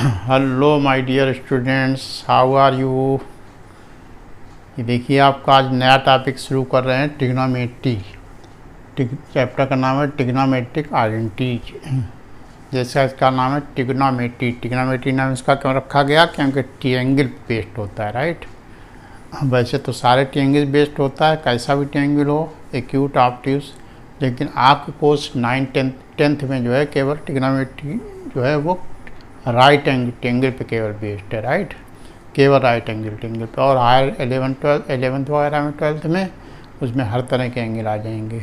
Hello my dear students, how are you. ये देखिए, आपका आज नया टॉपिक शुरू कर रहे हैं, ट्रिग्नोमेट्री। चैप्टर का नाम है ट्रिग्नोमेट्रिक आइडेंटिटीज। जैसा इसका नाम है ट्रिग्नोमेट्री। ट्रिग्नोमेट्री नाम इसका क्यों रखा गया? क्योंकि ट्रायंगल बेस्ड होता है, राइट। वैसे तो सारे ट्रायंगल बेस्ड होता है, कैसा भी ट्रायंगल हो, एक्यूट ऑब्ट्यूस। लेकिन आपके कोर्स 9th में जो है केवल ट्रिग्नोमेट्री जो है वो राइट एंगल पे केवल बेस्ड है, राइट। केवल राइट एंगल पे। और हायर 11th वगैरह में 12th में उसमें हर तरह के एंगल आ जाएंगे।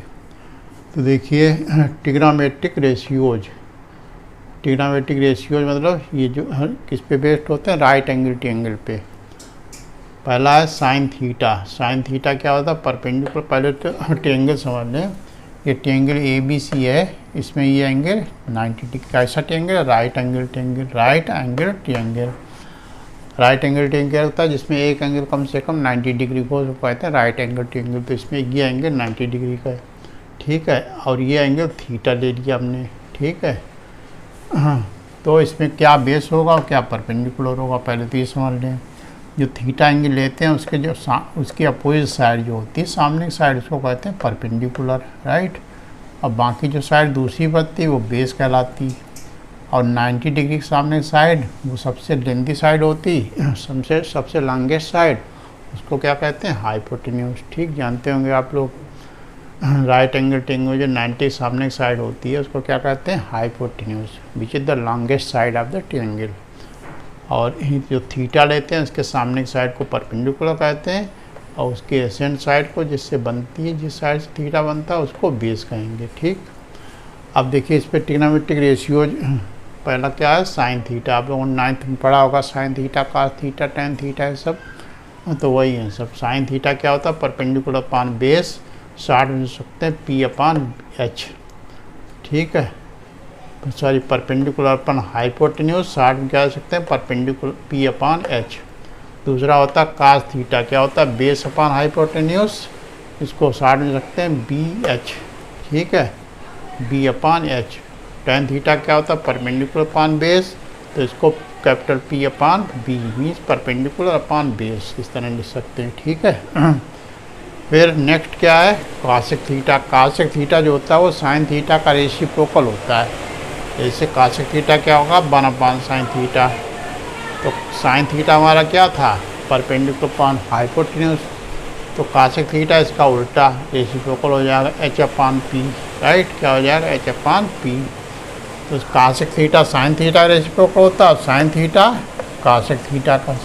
तो देखिए, ट्रिग्नोमेट्रिक रेशियोज। ट्रिग्नोमेट्रिक रेशियोज मतलब ये जो किस पे बेस्ड होते हैं? राइट एंगल ट्रायंगल पे। पहला है साइन थीटा। साइन थीटा क्या होता है? परपेंडिकुलर। पहले तो ट्रायंगल समझ लें। ये ट्रायंगल ABC है, इसमें ये एंगल 90 डिग्री। कैसा triangle? Right angle triangle. Right angle triangle. Right angle triangle होता है जिसमें एक एंगल कम से कम 90 डिग्री को कहते हैं राइट एंगल ट्रायंगल। तो इसमें ये एंगल 90 डिग्री का है, ठीक है। और ये एंगल थीटा ले लिया हमने, ठीक है। हाँ, तो इसमें क्या बेस होगा और क्या परपेंडिकुलर होगा, पहले तो ये समझ लें। जो थीटा एंगल लेते हैं उसके जो उसकी अपोजिट साइड जो होती है, सामने की साइड, उसको कहते हैं परपेंडिकुलर, राइट। और बाकी जो साइड दूसरी बनती है वो बेस कहलाती। और 90 डिग्री के सामने की साइड वो सबसे लेंथी साइड होती, सबसे लॉन्गेस्ट साइड, उसको क्या कहते हैं? हाइपोटेन्यूज। ठीक, जानते होंगे आप लोग। राइट एंगल ट्रायंगल जो 90 के सामने की साइड होती है उसको क्या कहते हैं? Hypotenuse, which is the longest side of the triangle. और जो थीटा लेते हैं उसके सामने की साइड को परपेंडिकुलर कहते हैं, और उसके एसेंट साइड को जिससे बनती है, जिस साइड से थीटा बनता है, उसको बेस कहेंगे, ठीक। अब देखिए इस पर ट्रिग्नोमेट्रिक रेशियोज। पहला क्या है? Sine theta. आप लोगों ने 9th में पढ़ा होगा, sine theta, cos theta, tan theta, ये सब तो वही है सब। साइन थीटा क्या होता है? परपेंडिकुलर अपान बेस, शॉर्ट में सकते हैं P/H, ठीक है। Sorry, perpendicular upon hypotenuse, short में क्या सकते हैं? Perpendicular P/H। दूसरा होता है कास थीटा। क्या होता है? बेस अपान हाइपोटेन्यूज, इसको शॉर्ट में रखते हैं BH, ठीक है, B/H। टेन थीटा क्या होता है? परपेंडिकुलर अपान बेस, तो इसको कैपिटल P/B मीन्स परपेंडिकुलर अपान बेस, इस तरह लिख सकते हैं, ठीक है। फिर नेक्स्ट क्या है? Cosec theta. कॉसेक थीटा जो होता है वो साइन थीटा का रेसिप्रोकल होता है। जैसे कॉसेक थीटा क्या होगा? 1/sin theta. तो साइन थीटा हमारा क्या था? परपेंडिकुलर अपान हाइपोटेन्यूज। तो कॉसेक थीटा इसका उल्टा रेसिप्रोकल हो जाएगा H/P, राइट। क्या हो जाएगा? H/P। तो cosec theta sine theta reciprocal होता है, और साइन थीटा कॉसेक थीटा का।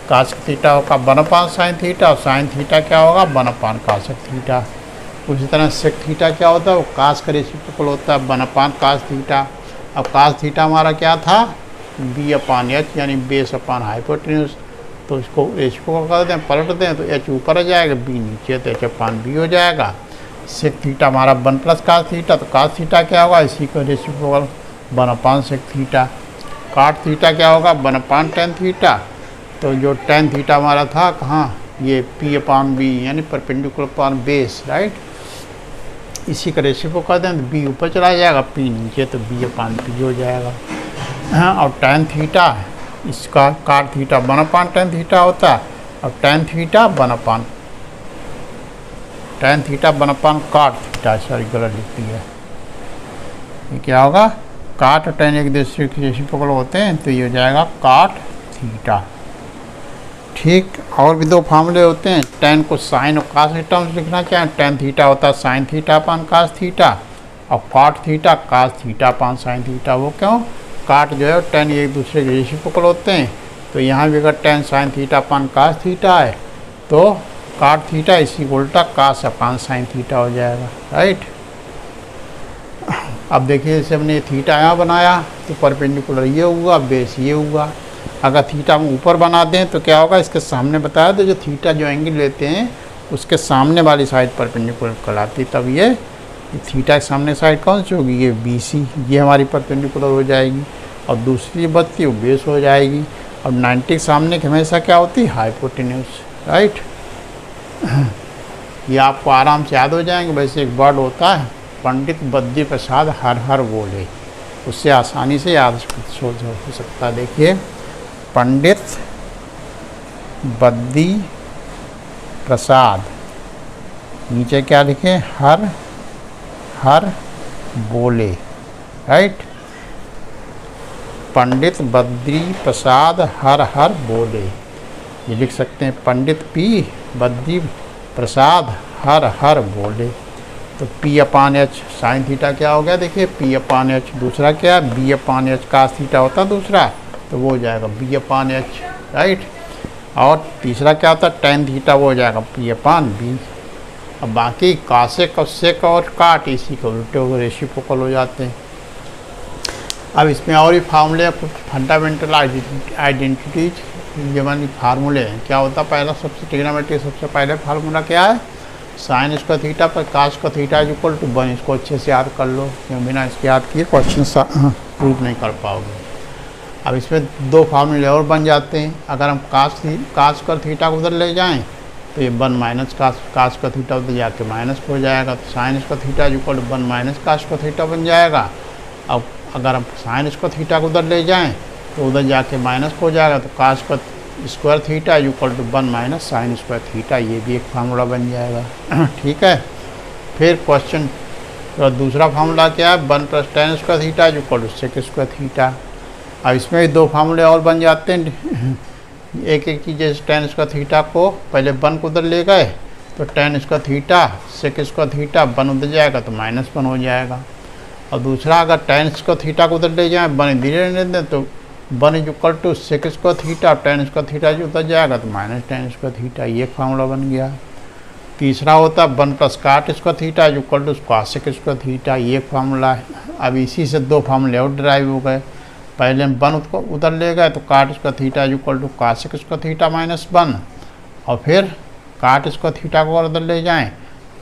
कॉसेक थीटा होगा 1/sin थीटा, और साइन थीटा क्या होगा? 1/cosec theta. उसी तरह सेक थीटा क्या होता है? वो कास का रेसिप्रोकल होता है 1/cos थीटा। अब cos थीटा हमारा क्या था? B/H, यानी बेस अपान हाइपोटेन्यूज। तो इसको रेसिप्रोकल कर दें, पलट दें, तो H ऊपर आ जाएगा, B नीचे, तो H/B हो जाएगा। सेक थीटा हमारा 1+cos थीटा, तो cos थीटा क्या होगा? इसी को reciprocal 1/sec theta. cot theta क्या होगा? 1/tan theta. तो जो tan थीटा हमारा था कहाँ? ये P/B, यानी परपेंडिकुलर अपान बेस, राइट। इसी का रेसिप्रोकल कर दें तो B ऊपर चला जाएगा, P नीचे, तो B/P हो जाएगा। हाँ, और tan थीटा, इसका cot थीटा 1/tan थीटा होता है, और tan theta 1/cot theta, sorry गलत लिख दिया। ये क्या होगा? cot और tan एक दूसरे के रेसिप्रोकल होते हैं, तो ये हो जाएगा cot थीटा, ठीक। और भी दो फार्मूले होते हैं। tan को साइन और cos के टर्म्स लिखना चाहें, tan थीटा होता है sine theta upon cos theta, और cot theta cos theta upon sine theta. वो क्यों? cot जो है tan एक दूसरे के रेसिप्रोकल होते हैं, तो यहाँ भी अगर tan sign theta upon cos theta है, तो cot थीटा इसी को उल्टा cos अपान साइन थीटा हो जाएगा, राइट। अब देखिए, जैसे हमने थीटा यहाँ बनाया तो परपेंडिकुलर ये हुआ, बेस ये हुआ। अगर थीटा हम ऊपर बना दें तो क्या होगा? इसके सामने बताया तो जो थीटा जो एंगल लेते हैं उसके सामने वाली साइड परपेंडिकुलर कहलाती। तब ये थीटा के सामने साइड कौन सी होगी? ये BC, ये हमारी परपेंडिकुलर हो जाएगी, और दूसरी बचती वो बेस हो जाएगी। और 90 के सामने की हमेशा क्या होती? Hypotenuse, right. ये आपको आराम से याद हो जाएंगे। वैसे एक वर्ड होता है, पंडित बद्री प्रसाद हर हर बोले। उससे आसानी से याद हो सकता है। देखिए, पंडित बद्री प्रसाद, नीचे क्या लिखे, हर हर बोले, राइट। पंडित बद्री प्रसाद हर हर बोले, ये लिख सकते हैं, पंडित पी बद्री प्रसाद हर हर बोले। तो पी अपान एच साइन थीटा क्या हो गया, देखिए पी अपान एच। दूसरा क्या है, बी अपान एच कास थीटा होता दूसरा, तो वो हो जाएगा बी अपान एच, राइट। और तीसरा क्या होता है, टेन थीटा, वो हो जाएगा पी अपान बी। अब बाकी कासेक और सेक और काट इसी को उल्टे हो रेसिप्रोकल हो जाते हैं। अब इसमें और भी फार्मूले, कुछ फंडामेंटल आइडेंटिटीज, ये मानी फार्मूले हैं। क्या होता है, पहला सबसे ट्रिग्नोमेट्री सबसे पहले फार्मूला क्या है, साइन स्क्वायर थीटा पर cos square theta is equal to 1। इसको अच्छे से याद कर लो, क्यों बिना इसके याद किए क्वेश्चन प्रूव नहीं कर पाओगे। अब इसमें दो फार्मूले और बन जाते हैं। अगर हम कास स्क्वायर थीटा को उधर ले जाएं तो ये 1 माइनस कास स्क्वायर थीटा उधर जाके माइनस हो जाएगा, तो sine square theta is equal to 1 minus cos square theta बन जाएगा। अब अगर हम साइन स्क्वायर थीटा को उधर ले जाएँ तो उधर जाके माइनस हो जाएगा, तो cos square theta is equal to 1 minus sine square theta, ये भी एक फार्मूला बन जाएगा। ठीक है। फिर क्वेश्चन तो दूसरा फार्मूला क्या है, 1 plus tan square theta is equal to sec square theta. अब इसमें भी दो फार्मूले और बन जाते हैं। एक चीज़, जैसे टेन स्क्वायर थीटा को पहले 1 को उधर ले गए तो tan square theta sec square theta 1 उधर जाएगा तो -1 हो जाएगा। और दूसरा, अगर टेन स्क्वायर थीटा को उधर ले जाए 1 धीरे रहने दें तो 1 is equal to sec square theta, tan square theta जो उधर जाएगा तो माइनस टेन स्क्वायर थीटा, ये फार्मूला बन गया। तीसरा होता है 1 plus cot square theta is equal to cosec square theta, ये फार्मूला है। अब इसी से दो फार्मूले और ड्राइव हो गए। पहले हम 1 को उधर ले गए तो cot square theta is equal to cosec square theta -1, और फिर काट स्क्वायर थीटा को उधर ले जाएँ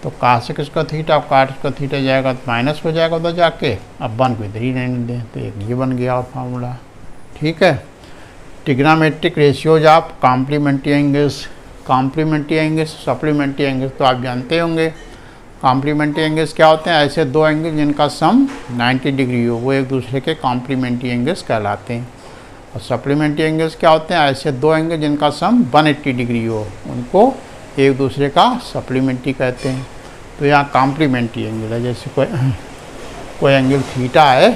तो कॉसेक स्क्वायर थीटा और काट स्क्वायर थीटा जाएगा तो माइनस हो जाएगा उधर जाके। अब 1 को इधर ही रहने दें, तो एक ये बन गया और फार्मूला। ठीक है। Trigonometric ratios of complementary angles, complementary angles, supplementary angles तो आप जानते होंगे। कॉम्प्लीमेंट्री एंगल्स क्या होते हैं, ऐसे दो एंगल जिनका सम 90 डिग्री हो, वो एक दूसरे के कॉम्प्लीमेंट्री एंगल्स कहलाते हैं। और सप्लीमेंट्री एंगल्स क्या होते हैं, ऐसे दो एंगल जिनका सम 180 डिग्री हो, उनको एक दूसरे का सप्लीमेंट्री कहते हैं। तो यहाँ कॉम्प्लीमेंट्री एंगल है, जैसे कोई एंगल थीटा है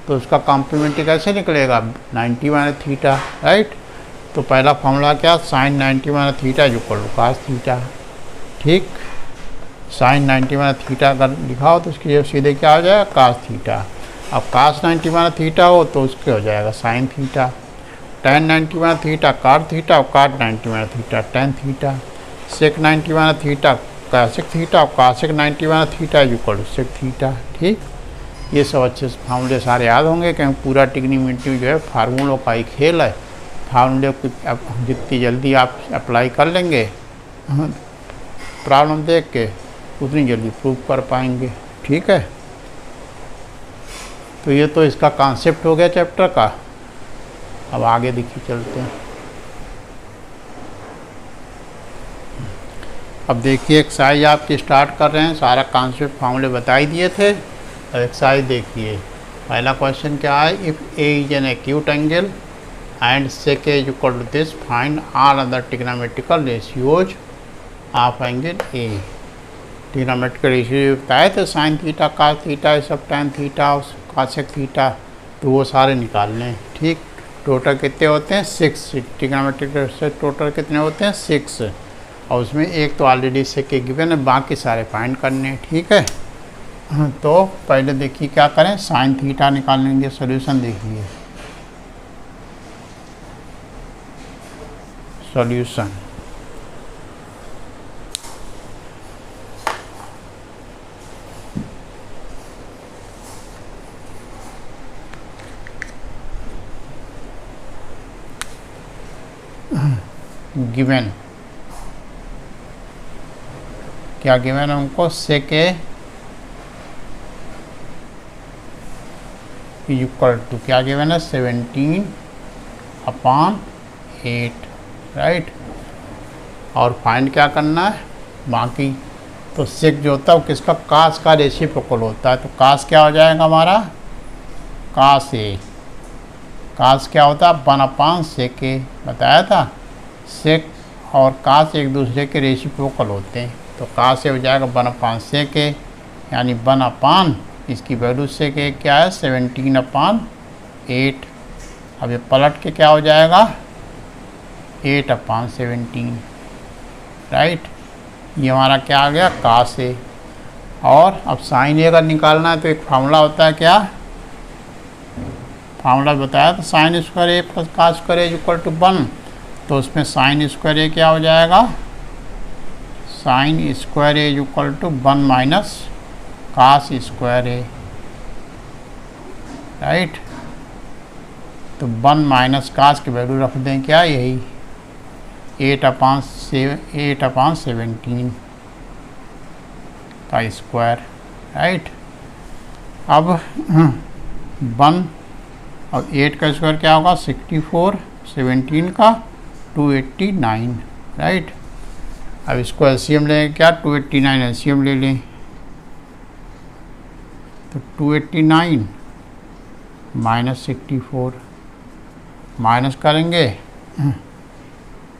तो उसका कॉम्प्लीमेंट्री कैसे निकलेगा, 90 माइनस थीटा, राइट। तो पहला फॉर्मूला क्या, sine 90 minus theta is equal to cos theta. ठीक, साइन 90 माइनस थीटा अगर लिखा हो तो उसकी जगह सीधे क्या हो जाएगा, कास थीटा। अब कास 90 माइनस थीटा हो तो उसके हो जाएगा sine theta. Tan 90 minus theta cot theta, और cot 90 minus theta tan theta. Sec 90 minus theta cosec theta, और cosec 90 minus theta is equal to sec theta. ठीक, ये सब अच्छे से फार्मूले सारे याद होंगे, क्योंकि पूरा ट्रिग्नोमेट्री जो है फार्मूलों का ही खेल है। फार्मूले को जितनी जल्दी आप अप्लाई कर लेंगे प्रॉब्लम देख के, उतनी जल्दी प्रूव कर पाएंगे। ठीक है। तो ये तो इसका कॉन्सेप्ट हो गया चैप्टर का। अब आगे देखिए चलते हैं। अब देखिए एक्सरसाइज आपकी स्टार्ट कर रहे हैं। सारा कॉन्सेप्ट फार्मूले बता ही दिए थे। अब एक्सरसाइज देखिए। पहला क्वेश्चन क्या है, if A is an acute angle and sec is equal to this, find all other trigonometrical ratios of angle A. Trigonometrical ratio बताए थे, साइन थीटा कास थीटा, ये सब टेन थीटा कासेक थीटा, तो वो सारे निकाल लें। ठीक, टोटल कितने होते हैं, 6। ट्रिग्नोमेट्रिक रेशियो टोटल कितने होते हैं, 6। और उसमें एक तो ऑलरेडी सेक गिवन है, बाकी सारे फाइंड करने हैं। ठीक है। तो पहले देखिए क्या करें, साइन थीटा निकाल लेंगे। सॉल्यूशन देखिए, सॉल्यूशन गिवन क्या गिवन है हमको, सेक इक्वल टू क्या गिवन है, 17/8, राइट। और फाइंड क्या करना है, बाकी तो सेक जो होता है वो किसका, कास का रेसिप्रोकल होता है। तो कास क्या हो जाएगा हमारा, कास ए। कास क्या होता है? 1/, सेक ए बताया था। सेक और कास एक दूसरे के रेसिप्रोकल होते हैं, तो कास ए हो जाएगा 1/, सेक ए, यानी 1/, इसकी वैल्यू सेक ए क्या है? 17/8। अब ये पलट के क्या हो जाएगा? 8/17, राइट। ये हमारा क्या आ गया? कास ए। और अब साइन ए अगर निकालना है तो एक फार्मूला होता है, क्या फार्मूला बताया? तो sine square A plus cos square A equal to 1। तो उसमें साइन स्क्वायर ए क्या हो जाएगा? Sine square A equal to 1 minus cos square A, right. तो 1 माइनस कास की वैल्यू रख दें, क्या यही 8/17 का स्क्वायर, राइट। अब 1 और 8 का स्क्वायर क्या होगा? 64, 17 का 289, राइट। अब इसको एलसीएम लेंगे, क्या 289 एलसीएम ले लें, तो 289 माइनस 64 माइनस करेंगे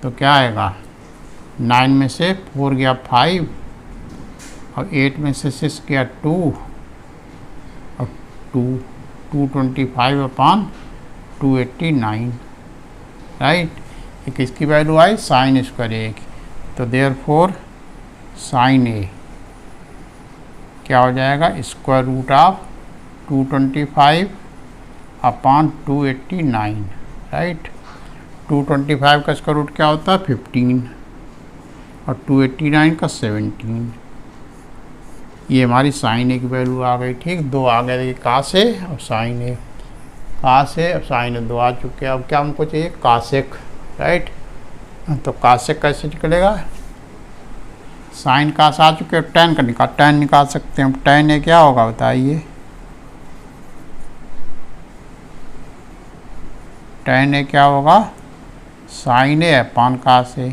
तो क्या आएगा? 9 में से 4 गया 5 और 8 में से 6 गया 2 और 225/289, राइट। ये किसकी वैल्यू आई? साइन स्क्वायर ए की। तो देयरफॉर साइन ए क्या हो जाएगा? Square root of 225/289, right. 225 का स्क्वायर रूट क्या होता है? 15 और 289 का 17। ये हमारी साइन ए की वैल्यू आ गई, ठीक। दो आ गए, देखिए कास ए और साइन ए। कास ए और साइन ए दो आ चुके हैं। अब क्या हमको चाहिए? कासेक, राइट। तो कासेक कैसे निकलेगा? साइन कास आ चुके हैं, टैन का टैन निकाल सकते हैं। टैन ए क्या होगा बताइए? टैन ए क्या होगा? Sign A upon cos A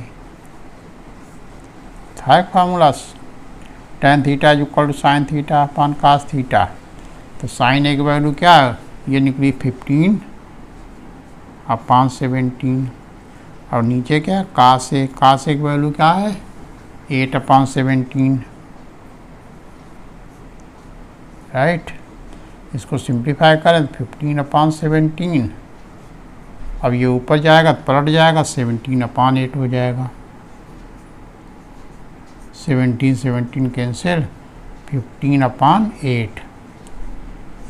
था एक formula, tan theta is equal to sine theta upon cos theta. तो साइन ए की वैल्यू क्या है? ये निकली 15/17 और नीचे क्या? कास ए। कास ए की वैल्यू क्या है? 8/17, राइट। इसको सिंप्लीफाई करें तो 15/17। अब ये ऊपर जाएगा तो पलट जाएगा, 17/8 हो जाएगा। 17 कैंसिल, 15/8।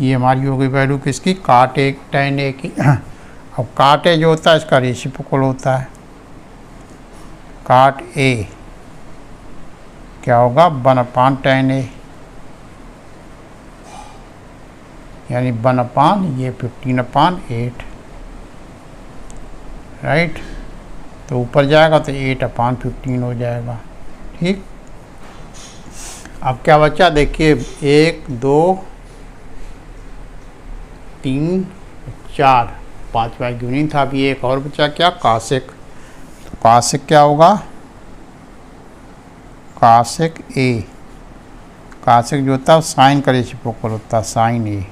ये हमारी हो गई वैल्यू किसकी? काट ए टैन ए की। अब काट ए जो होता है इसका रेसिप्रोकल होता है। काट ए क्या होगा? 1/tan ए, यानी 1/, ये 15/8, राइट। तो ऊपर जाएगा तो 8/15 हो जाएगा, ठीक। अब क्या बचा? देखिए 1 2 3 4, 5वां यूनिट था। अभी एक और बचा, क्या? कासेक। कासेक क्या होगा? कासेक ए। कासेक जो होता है साइन का रेसिप्रोकल होता है, साइन ए।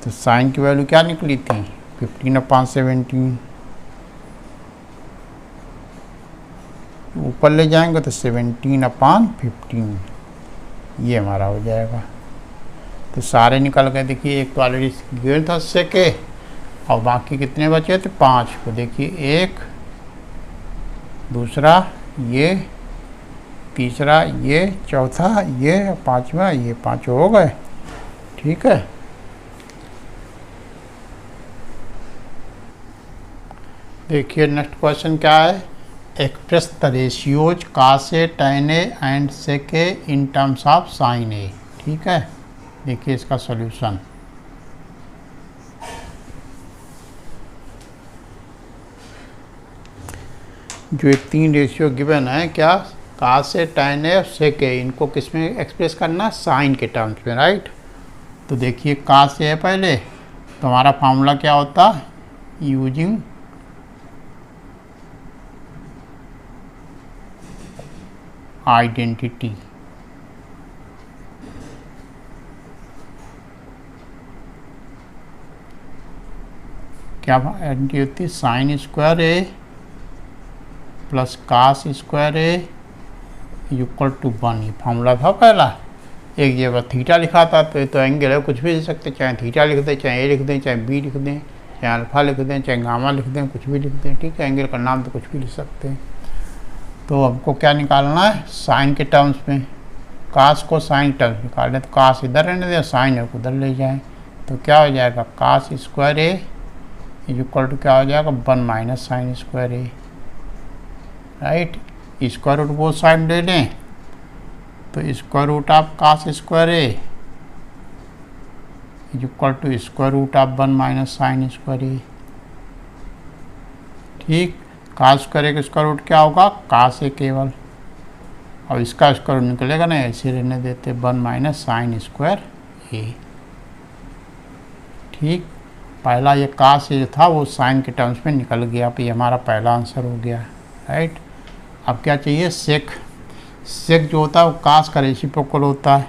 तो साइन की वैल्यू क्या निकली थी? 15/17। ऊपर ले जाएंगे तो 17/15, ये हमारा हो जाएगा। तो सारे निकल गए। देखिए एक तो ऑलरेडी गिर था सेक ए और बाकी कितने बचे थे? 5 को देखिए, एक, दूसरा ये, तीसरा ये, चौथा ये, पांचवा ये, पांचों हो गए, ठीक है। देखिए नेक्स्ट क्वेश्चन क्या है? Express the ratios cos A tan A and sec A in terms of sine A, ठीक है। देखिए इसका सॉल्यूशन। जो ये 3 रेशियो गिवन है, क्या? कास ए टैन ए सेक ए, इनको किस में एक्सप्रेस करना? साइन के टर्म्स में, राइट। तो देखिए कास ए है पहले, तो हमारा फार्मूला क्या होता? यूजिंग आइडेंटिटी, क्या वैल्यू होती है, sine square A plus cos square A equal to 1। ये फार्मूला था पहला। एक जगह थीटा लिखा था तो ये तो एंगल है, कुछ भी लिख सकते, चाहे थीटा लिख दें, चाहे ए लिख दें, चाहे बी लिख दें, चाहे अल्फा लिख दें, चाहे गामा लिख दें, कुछ भी लिख दें, ठीक है। एंगल का नाम तो कुछ भी लिख सकते हैं। तो हमको क्या निकालना है, साइन के टर्म्स में। कास को साइन टर्म्स निकाल लें तो कास इधर रहने दें, साइन है उधर ले जाएं, तो क्या हो जाएगा, cos square A equal to क्या हो जाएगा, 1 minus sine square A, right. Square root both side ले लें तो square root of cos square A equal to square root of 1 minus sine square A, ठीक। कास स्क्वायर ए का square root क्या होगा, कास ए केवल, और इसका स्क्वायर रूट निकलेगा ना, ऐसे रहने देते 1 माइनस साइन स्क्वायर ए, ठीक। पहला ये कास ए जो था वो साइन के टर्म्स में निकल गया, तो ये हमारा पहला आंसर हो गया, राइट। अब क्या चाहिए, सेक। सेक जो होता है वो कास का रेसिप्रोकल होता है।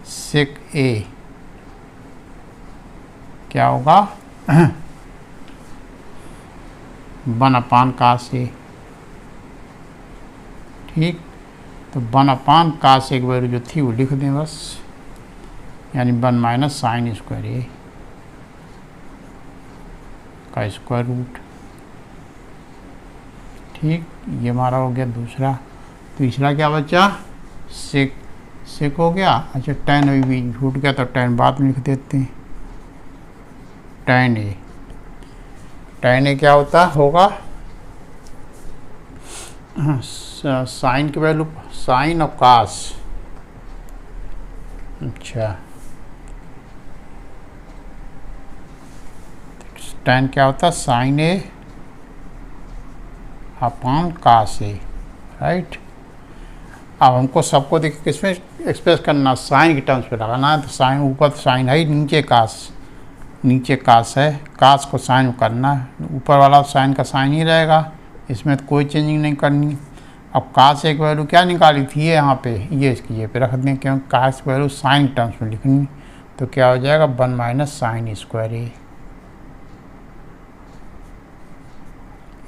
सेक ए क्या होगा 1 अपान कास ए, ठीक। तो 1 अपान कास ए की वैल्यू जो थी वो लिख दें बस, यानी 1 माइनस साइन स्क्वायर ए का स्क्वायर रूट, ठीक। ये हमारा हो गया दूसरा। तीसरा क्या बचा, सेक। सेक हो गया। अच्छा, tan अभी भी छूट गया तो tan बाद में लिख देते हैं, tan ए। tan ए क्या होता होगा, साइन की वैल्यू, साइन और कास, अच्छा tan क्या होता है, sign A upon cos A, right. अब हमको सबको देखिए किसमें एक्सप्रेस करना, साइन के टर्म्स पे लगाना है। तो साइन ऊपर साइन है, नीचे कास, नीचे कास है, कास को साइन में करना है, ऊपर वाला साइन का साइन ही रहेगा, इसमें तो कोई चेंजिंग नहीं करनी। अब कास एक वैल्यू क्या निकाली थी, ये यहाँ पे, ये इसकी ये पे रख दें, क्योंकि कास वैल्यू साइन टर्म्स में लिखनी। तो क्या हो जाएगा, 1 माइनस साइन स्क्वायर ए,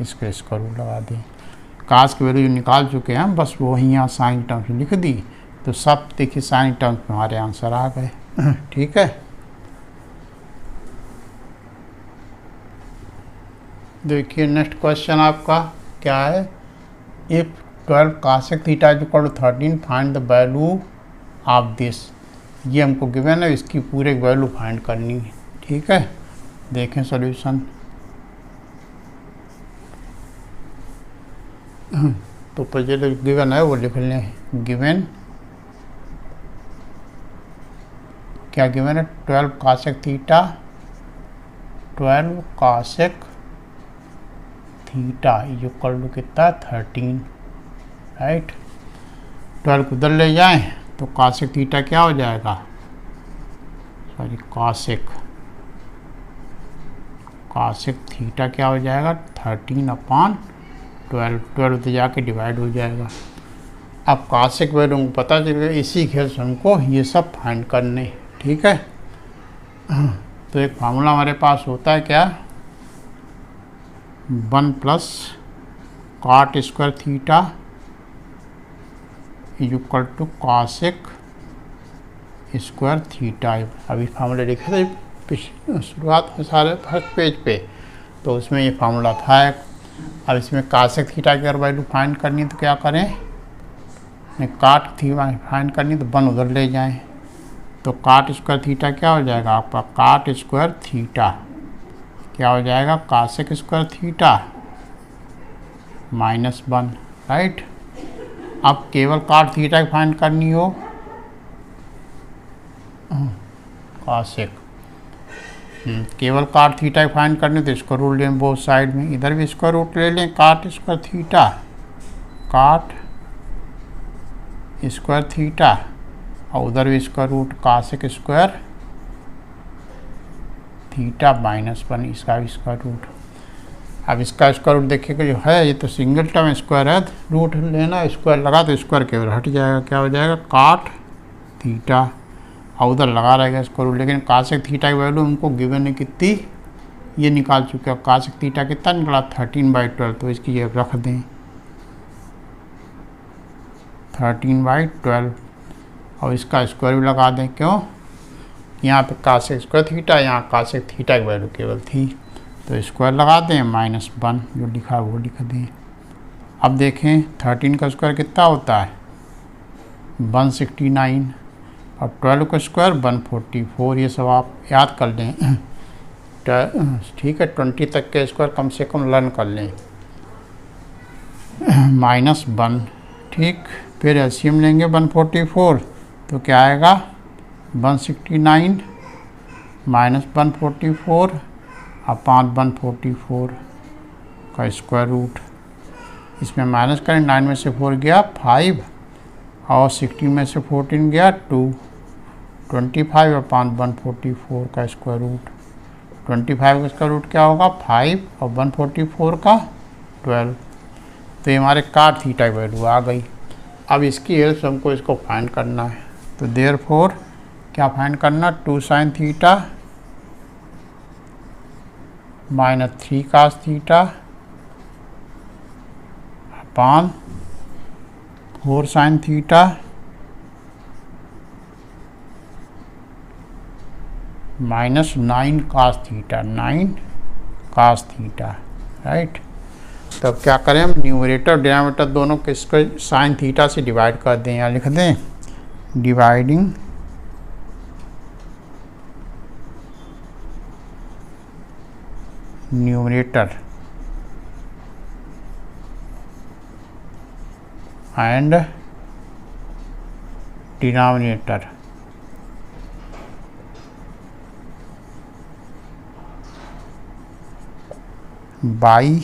इसके स्क्वायर रूट लगा दें। कास की वैल्यू जो निकाल चुके हैं हम, बस वो ही यहाँ साइन टर्म्स में लिख दी, तो सब देखिए साइन टर्म्स में हमारे आंसर आ गए, ठीक है। देखिए नेक्स्ट क्वेश्चन आपका क्या है, if 12 cosec theta is equal to 13 find the value of this. ये हमको गिवन है, इसकी पूरे वैल्यू फाइंड करनी है, ठीक है। देखें सॉल्यूशन। तो पहले जो गिवन है वो लिख लें, गिवन क्या गिवन है, 12 cosec theta, 12 cosec theta equal to कितना, 13, राइट। 12 को उधर ले जाएं तो cosec थीटा क्या हो जाएगा, सॉरी cosec थीटा क्या हो जाएगा, 13 अपान 12, 12 तो जाके डिवाइड हो जाएगा। अब cosec वैल्यू को पता चलेगा, इसी खेल से हमको ये सब फाइंड करने, ठीक है। तो एक फार्मूला हमारे पास होता है क्या, 1 plus cot square theta equal to cosec square theta. अभी फार्मूला लिखे थे शुरुआत में सारे फर्स्ट पेज पे, तो उसमें ये फार्मूला था। अब इसमें cosec थीटा की अगर वैल्यू फाइंड करनी तो क्या करें, काट थी फाइंड करनी तो 1 उधर ले जाएं, तो काट स्क्वायर थीटा क्या हो जाएगा आपका, काट स्क्वायर थीटा क्या हो जाएगा, cosec स्क्वायर थीटा -1, राइट। अब केवल काट थीटा की फाइंड करनी हो, cosec केवल काट थीटा की फाइंड करनी तो स्क्वायर रूट लें बोथ साइड में, इधर भी स्क्वायर रूट ले लें, cot square theta, cot square theta, और उधर भी square root cosec square theta -1, इसका भी स्क्वायर रूट। अब इसका स्क्वायर रूट देखिएगा जो है, ये तो सिंगल टर्म स्क्वायर है, रूट लेना, स्क्वायर लगा तो स्क्वायर केवल हट जाएगा, क्या हो जाएगा, काट थीटा, और उधर लगा रहेगा स्क्वायर रूट। लेकिन cosec थीटा की वैल्यू हमको गिवन है कितनी, ये निकाल चुके हैं। cos थीटा कितना निकला 13/12, तो इसकी ये रख दें 13/12 और इसका स्क्वायर भी लगा दें। क्यों? यहाँ पे cos स्क्वायर थीटा, यहाँ cos थीटा की वैल्यू केवल थी, तो स्क्वायर लगा दें -1 जो लिखा है वो लिख दें। अब देखें 13 का स्क्वायर कितना होता है 169 और 12 का स्क्वायर 144। ये सब आप याद कर लें। ठीक है, 20 तक के स्क्वायर कम से कम लर्न कर लें। -1 ठीक, फिर एलसीएम लेंगे 144, तो क्या आएगा 169 -144 अपॉन 144 का स्क्वायर रूट। इसमें माइनस करें, 9 में से 4 गया 5 और 16 में से 14 गया 2, 25 अपॉन 144 का स्क्वायर रूट। 25 का स्क्वायर रूट क्या होगा 5 और 144 का 12। तो ये हमारे cot थीटा की वैल्यू आ गई। अब इसकी हेल्प से हमको इसको फाइंड करना है, तो देयरफॉर क्या फाइंड करना 2 sin theta -3 cos theta upon 4 sin theta -9 cos theta, 9 cos theta, right. तब क्या करें हम न्यूमरेटर डिनोमिनेटर दोनों को इसको sin थीटा से डिवाइड कर दें। यहाँ लिख दें dividing numerator and denominator by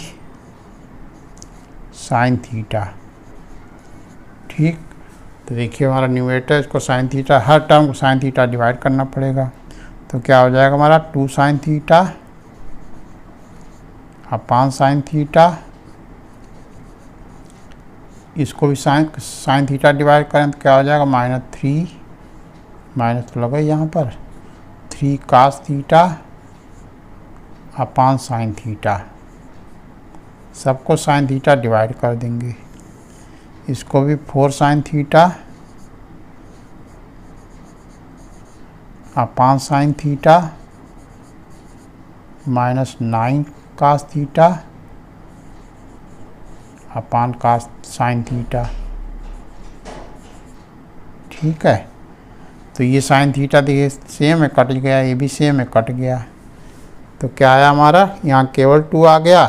sin theta. ठीक, तो देखिए हमारा न्यूमरेटर, इसको sin थीटा, हर टर्म को sin थीटा डिवाइड करना पड़ेगा। तो क्या हो जाएगा हमारा 2 sin theta upon sin theta, इसको भी sin थीटा डिवाइड करें तो क्या हो जाएगा -3 माइनस तो लगा यहाँ पर 3 cos theta upon sin theta. सबको sin थीटा डिवाइड कर देंगे, इसको भी 4 sin theta upon sin theta -9 cos theta upon sin theta. ठीक है, तो ये sin थीटा देखिए सेम है, कट गया, ये भी सेम है, कट गया। तो क्या आया हमारा, यहाँ केवल 2 आ गया,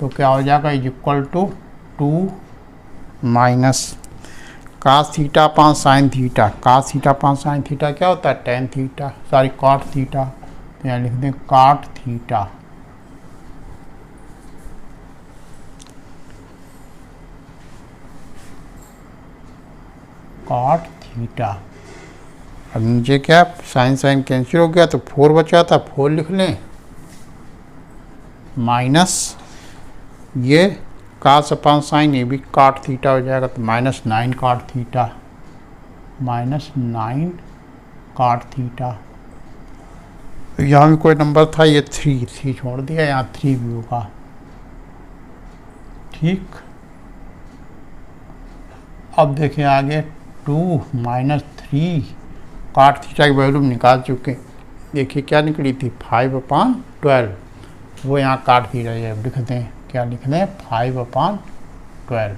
तो क्या हो जाएगा equal to 2 minus cos theta upon sin theta. cos theta upon sin theta क्या होता है tan theta, sorry cot theta. तो यहाँ लिख दें cot थीटा cot थीटा। अब नीचे क्या sin कैंसिल हो गया, तो 4 बचा था, 4 लिख लें माइनस ये cos अपॉन sin, ये भी cot थीटा हो जाएगा, तो -9 cot थीटा, -9 cot थीटा। यहाँ भी कोई नंबर था, ये 3 छोड़ दिया, यहाँ 3 भी होगा। ठीक, अब देखें आगे 2 - 3 cot थीटा की वैल्यू निकाल चुके। देखिए क्या निकली थी 5/12, वो यहाँ cot थीटा लिख दें, क्या लिख दें 5/12।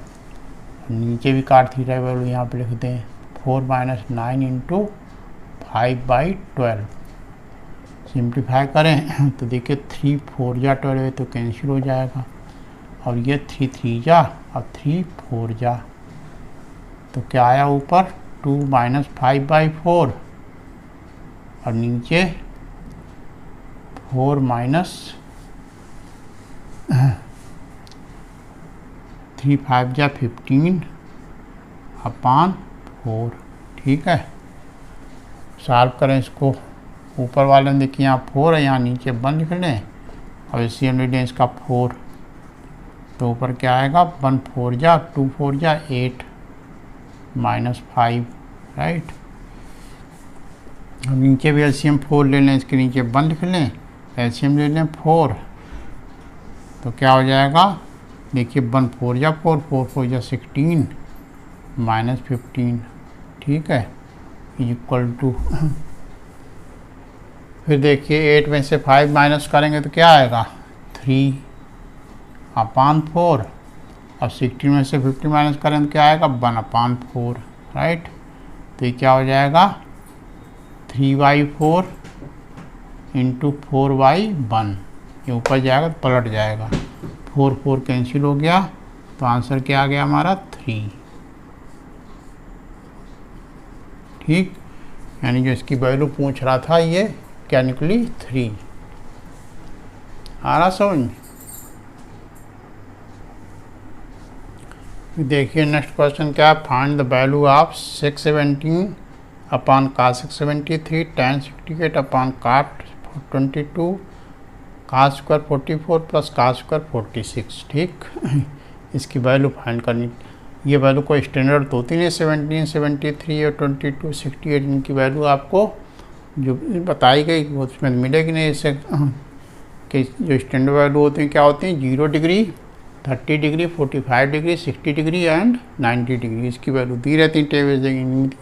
नीचे भी cot थीटा की वैल्यू यहाँ पे लिख दें 4 - 9 × 5/12। सिंप्लीफाई करें तो देखिए 3 4 जा 12 तो कैंसिल हो जाएगा, और ये 3 3 जा और 3 4 जा, तो क्या आया ऊपर 2 - 5/4 और नीचे 4 - 3 5 जा 15/4। ठीक है, सॉल्व करें इसको। ऊपर वाले में देखिए यहाँ 4 है, यहाँ नीचे 1 लिख लें और इसी हम लिख लें इसका 4, तो ऊपर क्या आएगा 1 4 जा 2 4 जा 8 -5, राइट। अब नीचे भी एलसीएम 4 ले लें, इसके नीचे 1 लिख लें एलसीएम ले लें 4, तो क्या हो जाएगा, देखिए 1 4 या 4 4 4 या 16 -15, ठीक है, इक्वल टू फिर देखिए 8 में से 5 माइनस करेंगे तो क्या आएगा 3/4, और 16 में से 50 माइनस करें तो क्या आएगा 1/4, राइट। तो ये क्या हो जाएगा 3/4 इंटू 4/1, ये ऊपर जाएगा तो पलट जाएगा, 4 4 कैंसिल हो गया, तो आंसर क्या आ गया हमारा 3, ठीक। यानी जो इसकी वैल्यू पूछ रहा था ये क्या निकली 3। आ रहा समझ। देखिए नेक्स्ट क्वेश्चन क्या है, find the value of 617 upon cos 673 tan 68 upon cot 22 cos square 44 plus cos square 46, ठीक। इसकी वैल्यू फाइंड करनी, ये वैल्यू कोई स्टैंडर्ड तो होती नहीं, 17 73 और 22 68 इनकी वैल्यू आपको जो बताई गई वो उसमें मिलेगी नहीं, इससे कि जो स्टैंडर्ड वैल्यू होती हैं क्या होती हैं 0 degree 30 degree 45 degree 60 degree and 90 degree, इसकी वैल्यू दी रहती है टेबल,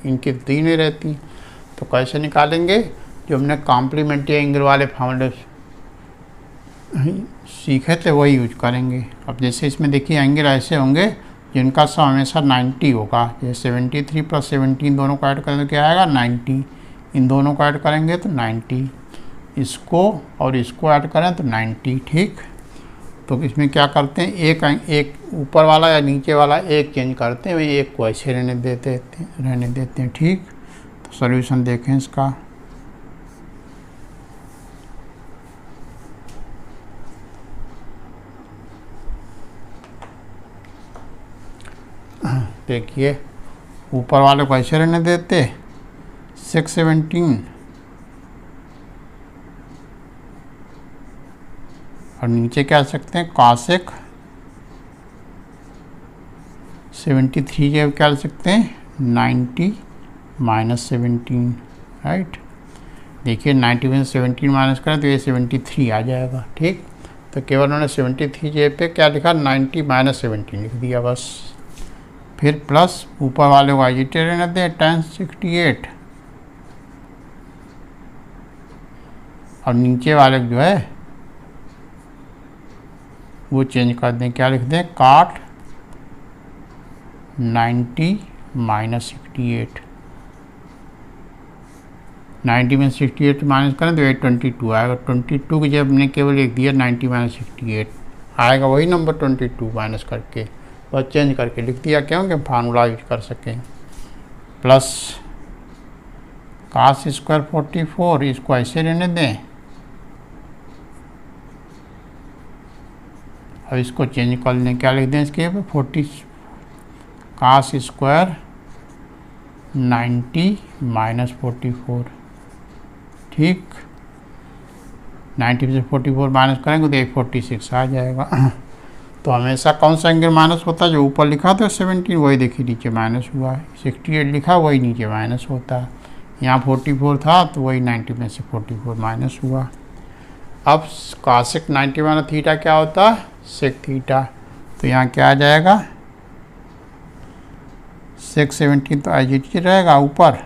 इनकी दी नहीं रहती। तो कैसे निकालेंगे, जो हमने कॉम्प्लीमेंट्री एंगल वाले फॉर्मूले सीखे थे वही यूज करेंगे। अब जैसे इसमें देखिए एंगल ऐसे होंगे जिनका सम हमेशा 90 होगा, जैसे 73 प्लस 17 दोनों को ऐड करें तो क्या आएगा 90, इन दोनों को ऐड करेंगे तो 90, इसको और इसको ऐड करें तो 90, ठीक। तो इसमें क्या करते हैं, एक ऊपर वाला या नीचे वाला एक चेंज करते हैं, एक को ऐसे रहने देते हैं, ठीक। तो सॉल्यूशन देखें इसका, देखिए ऊपर वाले को ऐसे रहने देते 617 और नीचे क्या सकते हैं cosec 73 के क्या लिख सकते हैं 90 -17, राइट। देखिए 90 में 17 माइनस करें तो ये 73 आ जाएगा, ठीक। तो केवल उन्होंने 73 जगह पे क्या लिखा 90 -17 लिख दिया बस। फिर प्लस ऊपर वाले को आइजिटे रहने दें tan 68 और नीचे वाले जो है वो चेंज कर दें, क्या लिख दें cot 90 -68, 90 में 68 माइनस करें तो 822 आएगा, 22 की जब हमने केवल एक दिया 90 -68 आएगा वही नंबर 22 माइनस करके बस चेंज करके लिख दिया, क्योंकि फार्मूला यूज कर सकें। प्लस cos स्क्वायर 44 इसको ऐसे रहने दें, अब इसको चेंज कर लें, क्या लिख दें इसके 40 cos स्क्वायर 90 -44, ठीक। 90 में से 44 माइनस करेंगे तो 146 आ जाएगा। तो हमेशा कौन सा एंगल माइनस होता है, जो ऊपर लिखा था 17 वही देखिए नीचे माइनस हुआ है, 68 लिखा वही नीचे माइनस होता है, यहाँ 44 था तो वही 90 में से 44 माइनस हुआ। अब cosec 90 माइनस थीटा क्या होता है sec थीटा, तो यहाँ क्या आ जाएगा sec 17 तो आईजीटी रहेगा ऊपर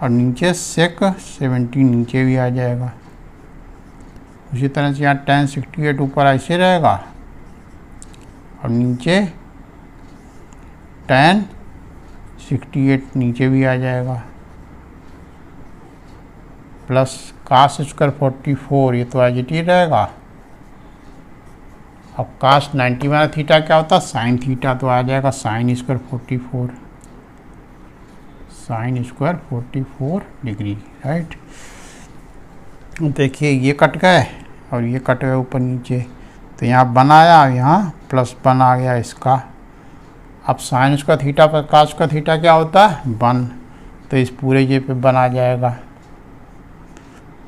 और नीचे sec 17 नीचे भी आ जाएगा। उसी तरह से यहाँ tan 68 ऊपर ऐसे रहेगा और नीचे tan 68 नीचे भी आ जाएगा, प्लस cos स्क्वायर 44 ये तो आईजीटी रहेगा। अब cos 90 वाला थीटा क्या होता है साइन थीटा, तो आ जाएगा sine square 44, sine square 44 degree, right. देखिए ये कट गए और ये कट गए ऊपर नीचे, तो यहाँ बनाया यहाँ प्लस बन आ गया इसका। अब साइन स्क्वायर थीटा पर cos स्क्वायर थीटा क्या होता है 1, तो इस पूरे ये पे बन आ जाएगा,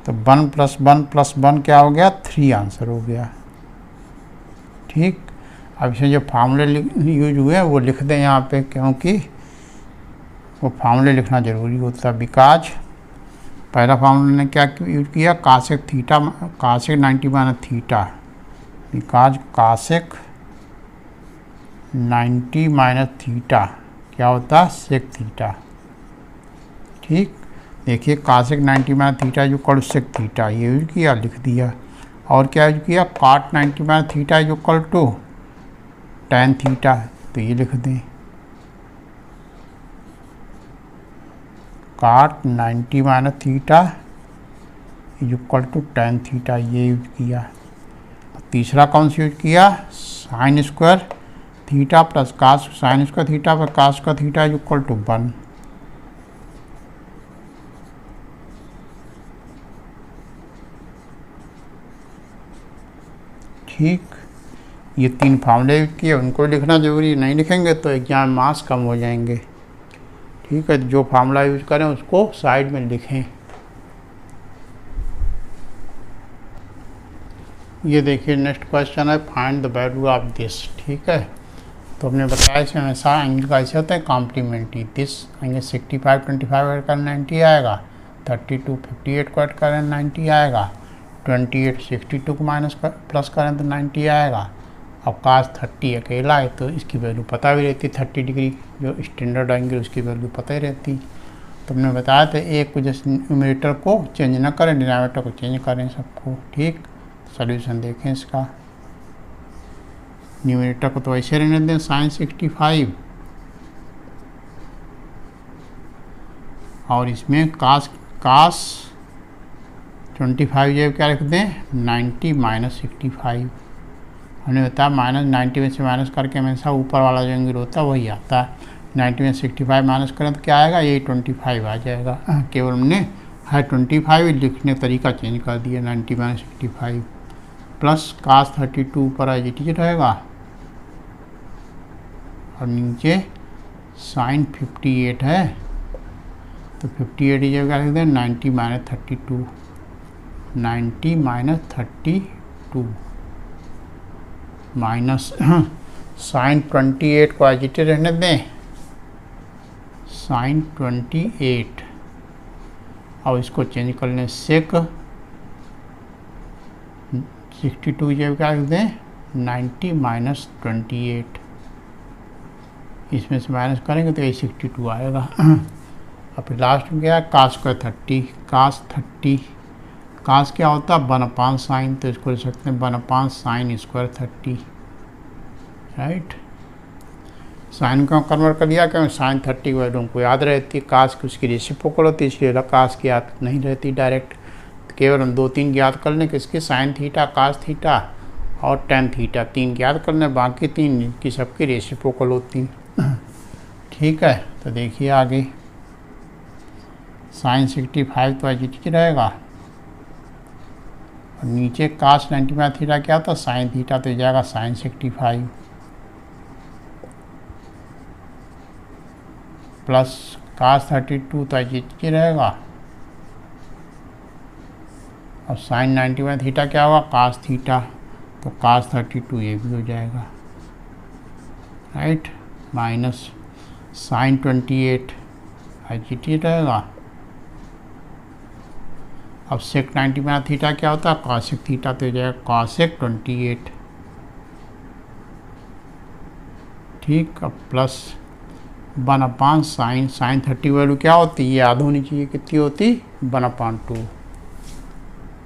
तो 1 + 1 + 1 क्या हो गया 3 आंसर हो गया, ठीक। अब इसे जो फार्मूले यूज हुए हैं वो लिख दें यहाँ पे, क्योंकि वो फार्मूले लिखना ज़रूरी होता है। बिकॉज पहला फॉर्मूला ने क्या यूज किया, cosec theta, cosec 90 minus theta, cosec 90 minus theta क्या होता है, सेक थीटा। ठीक, देखिए कासेक 90 माइनस थीटा जो इक्वल सेक थीटा, ये यूज किया, लिख दिया। और क्या यूज किया, काट 90 माइनस थीटा जो इक्वल टू टेन थीटा, तो ये लिख दें, cot 90 minus theta equal to tan theta, ये यूज किया। तीसरा कौन सा यूज किया, sine square theta plus cos, sine square theta plus cos square theta equal to 1। ठीक, ये 3 फार्मूले यूज किए, उनको लिखना जरूरी, नहीं लिखेंगे तो एग्जाम मार्क्स कम हो जाएंगे। ठीक है, जो फार्मूला यूज करें उसको साइड में लिखें। ये देखिए नेक्स्ट क्वेश्चन है, find the value of this. ठीक है, तो हमने बताया इसमें हमेशा एंगल का ऐसे होता है कॉम्प्लीमेंट्री। दिस एंगल 65 25 ऐड करें 90 आएगा, 32 58 को ऐड करें 90 आएगा, 28 62 को माइनस प्लस करें तो 90 आएगा। अब कास 30 अकेला है तो इसकी वैल्यू पता भी रहती, 30 डिग्री जो स्टैंडर्ड एंगल उसकी वैल्यू पता ही रहती। तो हमने बताया था एक को जैसे न्यूमरेटर को चेंज ना करें, डिनोमिनेटर को चेंज करें सबको। ठीक, सॉल्यूशन देखें इसका, न्यूमरेटर को तो ऐसे रहने दें साइन 65, और इसमें कास 25 जब क्या रख दें 90 माइनस 65। हमने बताया माइनस 90 में से माइनस करके हमेशा ऊपर वाला जो एंगल होता है वही आता है। 90 में 65 माइनस करें तो क्या आएगा, यही 25 आ जाएगा। केवल हमने है 25 लिखने का तरीका चेंज कर दिया, 90 माइनस 65 प्लस कास 32 ऊपर एज इट इज रहेगा, और नीचे साइन 58 है तो 58 की जगह लिख दें 90 माइनस 32, 90 माइनस 32 माइनस साइन 28 को एज इट इज रहने दें, साइन 28, और इसको चेंज कर लें सेक 62 जब क्या लिख दें 90 माइनस 28, इसमें से माइनस करेंगे तो ये 62 आएगा। और फिर लास्ट में क्या है, कास स्क्वायर 30, कास 30, कास क्या होता है 1/5 साइन, तो इसको लिख सकते हैं 1/5 साइन स्क्वायर 30। राइट, साइन को कन्वर्ट कर दिया क्योंकि साइन 30 की वैल्यू हमको याद रहती है, कास की उसकी रेसिप्रोकल होती है, इसलिए कास की याद नहीं रहती डायरेक्ट, तो केवल हम 2-3 याद कर लें, किसकी साइन थीटा, कास थीटा और टेन थीटा, 3 याद कर लें, बाकी 3 की सबकी रेसिप्रोकल होती। ठीक है, तो देखिए आगे साइन 65 तो एज इट इज रहेगा, और नीचे कास 90 में थीटा क्या था, साइन थीटा, तो जाएगा साइन 65 प्लस कास 32 तो एज इट इज रहेगा, और साइन 90 में थीटा क्या होगा, कास थीटा, तो कास 32 ये भी हो जाएगा। Right, minus sine 28 as it is रहेगा। अब सेक 90 में थीटा क्या होता है, कॉसेक थीटा, तो जाएगा कॉसेक 28। ठीक, अब प्लस 1/5 साइन, साइन 30 वैल्यू क्या होती है, ये याद होनी चाहिए, कितनी होती 1/2,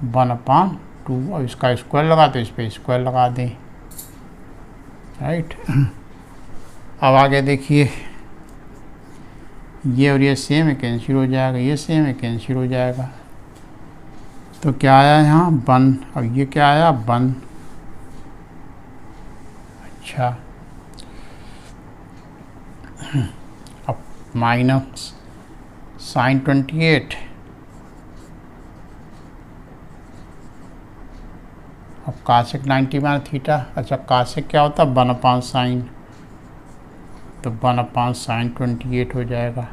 1/2, और इसका स्क्वायर लगा तो इस पर स्क्वायर लगा दें। राइट, अब आगे देखिए, ये और ये सेम है, कैंसिल हो जाएगा, ये सेम है, कैंसिल हो जाएगा, तो क्या आया यहाँ 1, अब ये क्या आया 1। अच्छा, अब माइनस साइन 28, अब कासेक 90 में थीटा, अच्छा कासेक क्या होता है 1/5 साइन, तो 1/5 साइन 28 हो जाएगा।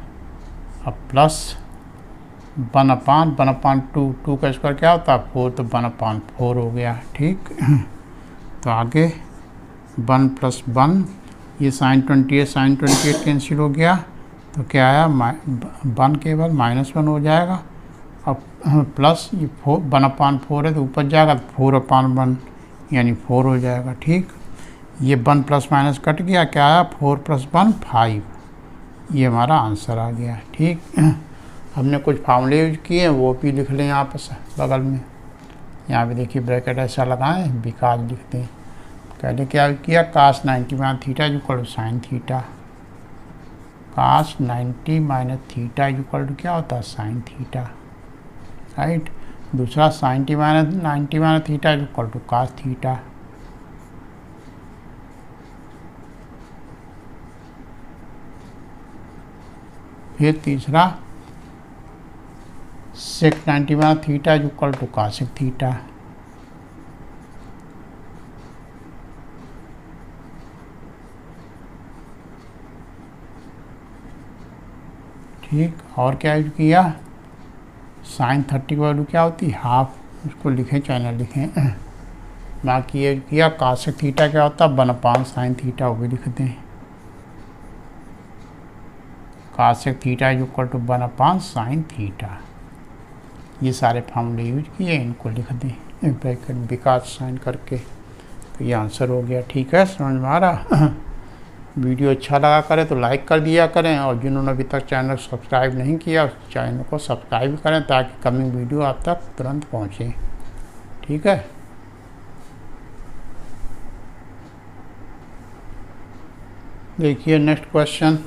अब प्लस 1/2, 2 का स्क्वायर क्या होता है 4, तो 1/4 हो गया। ठीक, तो आगे 1 + 1, ये साइन 28 कैंसिल हो गया, तो क्या आया 1 केवल -1 हो जाएगा, अब प्लस ये 1/4 है तो ऊपर जाएगा, 4/1 यानी 4 हो जाएगा। ठीक, ये 1 प्लस माइनस कट गया, क्या आया 4 + 1 5, ये हमारा आंसर आ गया। ठीक, हमने कुछ फार्मूले यूज किए हैं वो भी लिख लें यहाँ पर बगल में। यहाँ पे देखिए ब्रैकेट ऐसा लगाएं, बिकॉज लिख दें। पहले क्या किया, cos 90 - theta equal to sine theta, cos 90 - theta equal to क्या होता है साइन थीटा, राइट। दूसरा sin 90 - theta equal to cos theta. फिर तीसरा sec 90 - theta equal to cos theta. ठीक, और क्या यूज किया, साइन 30 की वैल्यू क्या होती है हाफ, उसको लिखें चाहे ना लिखें। बाकी ये किया cos थीटा क्या होता है 1/sin थीटा, वो भी लिख दें। cos theta equal to 1/sin theta. ये सारे फॉर्मूले यूज किए, इनको लिख दें ब्रैकेट बिकॉज साइन करके, तो ये आंसर हो गया। ठीक है, समझ में आ रहा। वीडियो अच्छा लगा करे तो लाइक कर दिया करें, और जिन्होंने अभी तक चैनल सब्सक्राइब नहीं किया उस चैनल को सब्सक्राइब करें ताकि कमिंग वीडियो आप तक तुरंत पहुँचे। ठीक है, देखिए नेक्स्ट क्वेश्चन।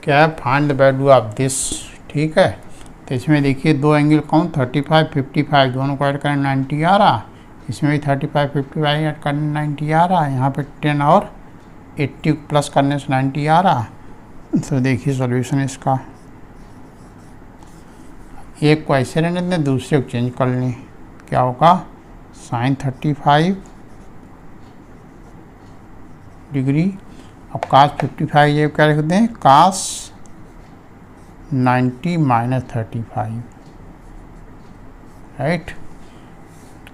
क्या है, find the value of this. ठीक है, तो इसमें देखिए दो एंगल कौन 35 55 दोनों को ऐड करें 90 आ रहा, इसमें भी 35 55 ऐड करने 90 आ रहा है, यहाँ पे 10 और 80 प्लस करने से 90 आ रहा। तो देखिए सॉल्यूशन इसका, एक को ऐसे रहने दें, दूसरे को चेंज कर लें, क्या होगा sin 35 डिग्री, अब cos 55 ये क्या लिख दें cos 90 - 35, राइट।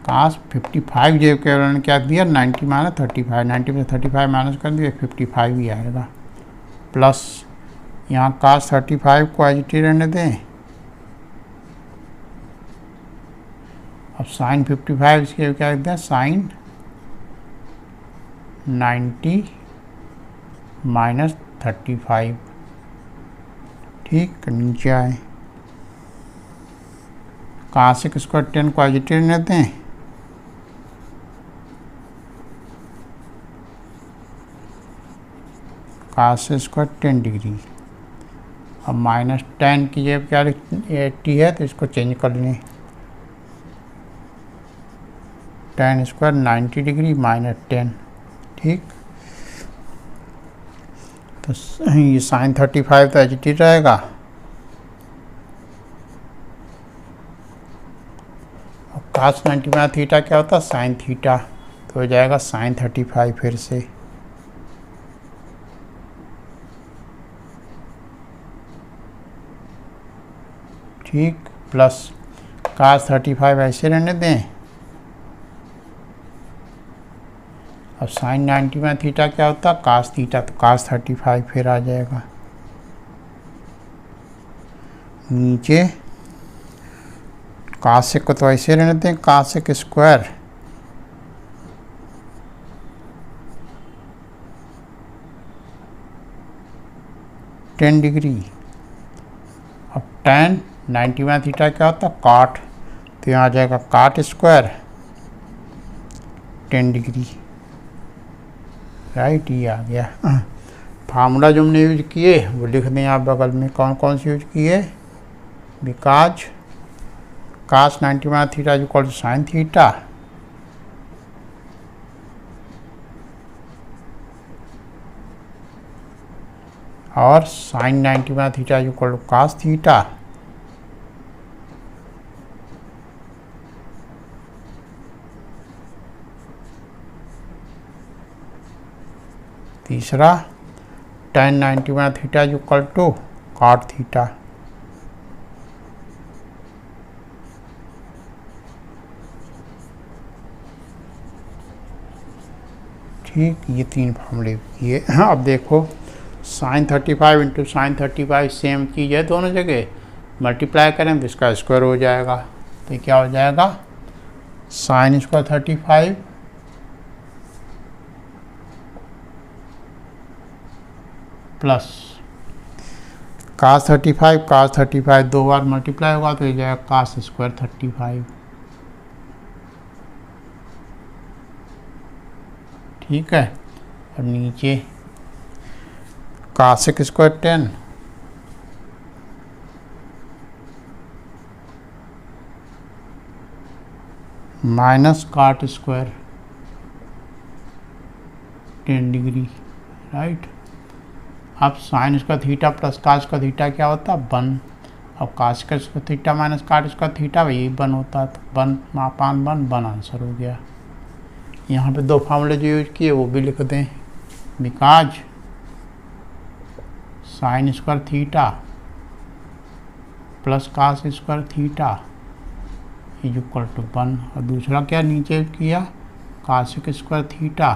cos 55 जो के उन्होंने क्या दिया 90 - 35, 90 में 35 माइनस कर दिया 55 ही आएगा, प्लस यहाँ cos 35 को एज इट इज रहने दें। अब sin 55 इसके क्या लिखते हैं sin 90 - 35। ठीक, नीचे आए cos स्क्वायर 10 को एज इट इज रहने दें, cos स्क्वायर 10 डिग्री। अब -10 की जगह क्या 80 है तो इसको चेंज कर लें, tan स्क्वायर 90 डिग्री -10। ठीक, तो ये sin 35 तो एज इट इज रहेगा, और cos 90 - थीटा क्या होता है sin थीटा, तो हो जाएगा sin 35 फिर से। ठीक, प्लस cos 35 ऐसे रहने दें, अब sin 90 - थीटा क्या होता है cos थीटा, तो cos 35 फिर आ जाएगा। नीचे cos को तो ऐसे रहने दें, cos स्क्वायर टेन डिग्री, अब tan 90 - थीटा क्या होता है cot, तो यहाँ आ जाएगा cot स्क्वायर 10 डिग्री, राइट। ये आ गया। फार्मूला जो हमने यूज किए वो लिख दें आप बगल में, कौन कौन से यूज किए, because cos 90 - theta equal to sine theta, और sin 90 - theta equal to cos theta, तीसरा tan 90 - theta equal to cot theta. ठीक, ये 3 फार्मूले किए। अब देखो साइन 35 इंटू साइन 35 सेम चीज़ है दोनों जगह, मल्टीप्लाई करें तो इसका स्क्वायर हो जाएगा। तो क्या हो जाएगा, साइन स्क्वायर 35 प्लस कास 35 दो बार मल्टीप्लाई होगा तो ये जाएगा कास स्क्वायर 35। ठीक है, और नीचे cosec square 10 minus cot square 10 degree, right. अब sine square theta plus cos square theta क्या होता है, 1। अब cos square theta minus cot square theta वही 1 होता है, तो 1 मापान 1 आंसर हो गया। यहाँ पे 2 फार्मूले जो यूज किए वो भी लिख दें, because sine square theta plus cos square theta is equal to 1। और दूसरा क्या नीचे किया, cosec square theta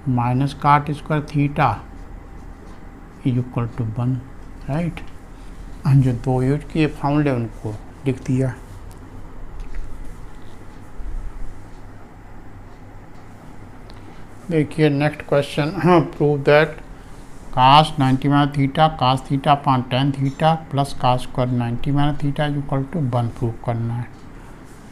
minus cot square theta is equal to 1, right. जो 2 यूज किए फार्मूले उनको लिख दिया। देखिए next question, prove that cos 90 minus theta cos theta upon tan theta plus cos square 90 minus theta is equal to 1 prove करना है।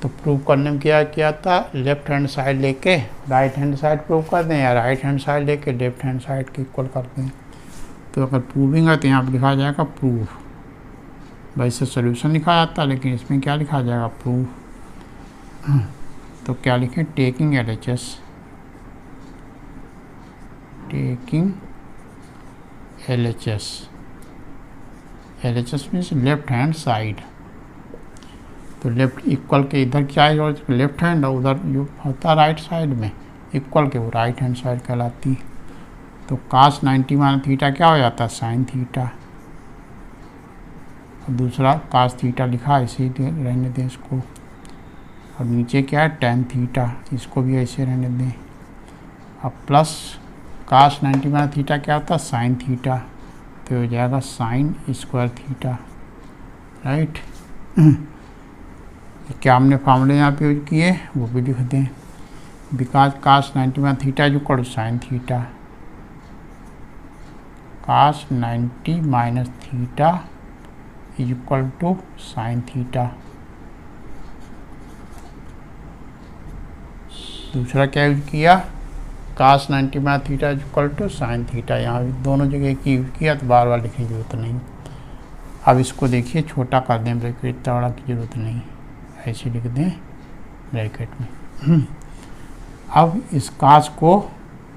तो प्रूव करने में क्या किया था, लेफ्ट हैंड साइड लेके राइट हैंड साइड प्रूव कर दें या राइट हैंड साइड लेके लेफ्ट हैंड साइड के इक्वल कर दें। तो अगर प्रूविंग है तो यहाँ पर लिखा जाएगा प्रूव, वैसे सोल्यूशन लिखा जाता है लेकिन इसमें क्या लिखा जाएगा, प्रूव। तो क्या लिखें, taking LHS, taking LHS means left hand side. तो लेफ्ट इक्वल के इधर क्या है, लेफ्ट हैंड, और उधर जो होता है राइट साइड में इक्वल के वो राइट हैंड साइड कहलाती। तो कास 90 माइनस थीटा क्या हो जाता है, साइन थीटा। और दूसरा कास थीटा लिखा इसे रहने दें इसको, और नीचे क्या है tan थीटा, इसको भी ऐसे रहने दें। अब प्लस कास 90 माइनस थीटा क्या होता है, साइन थीटा, तो हो जाएगा साइन स्क्वायर थीटा, राइट। क्या हमने फार्मूले यहाँ पे यूज किए वो भी लिख दें, because cos 90 minus theta is equal to sine theta, cos 90 minus theta is equal to sine theta. दूसरा क्या यूज किया, cos 90 minus theta is equal to sine theta, यहाँ दोनों जगह की यूज किया तो बार बार लिखने की जरूरत नहीं। अब इसको देखिए छोटा कर दें ब्रैकेट, इतना बड़ा की जरूरत नहीं, ऐसे लिख दें ब्रैकेट में। अब इस कास को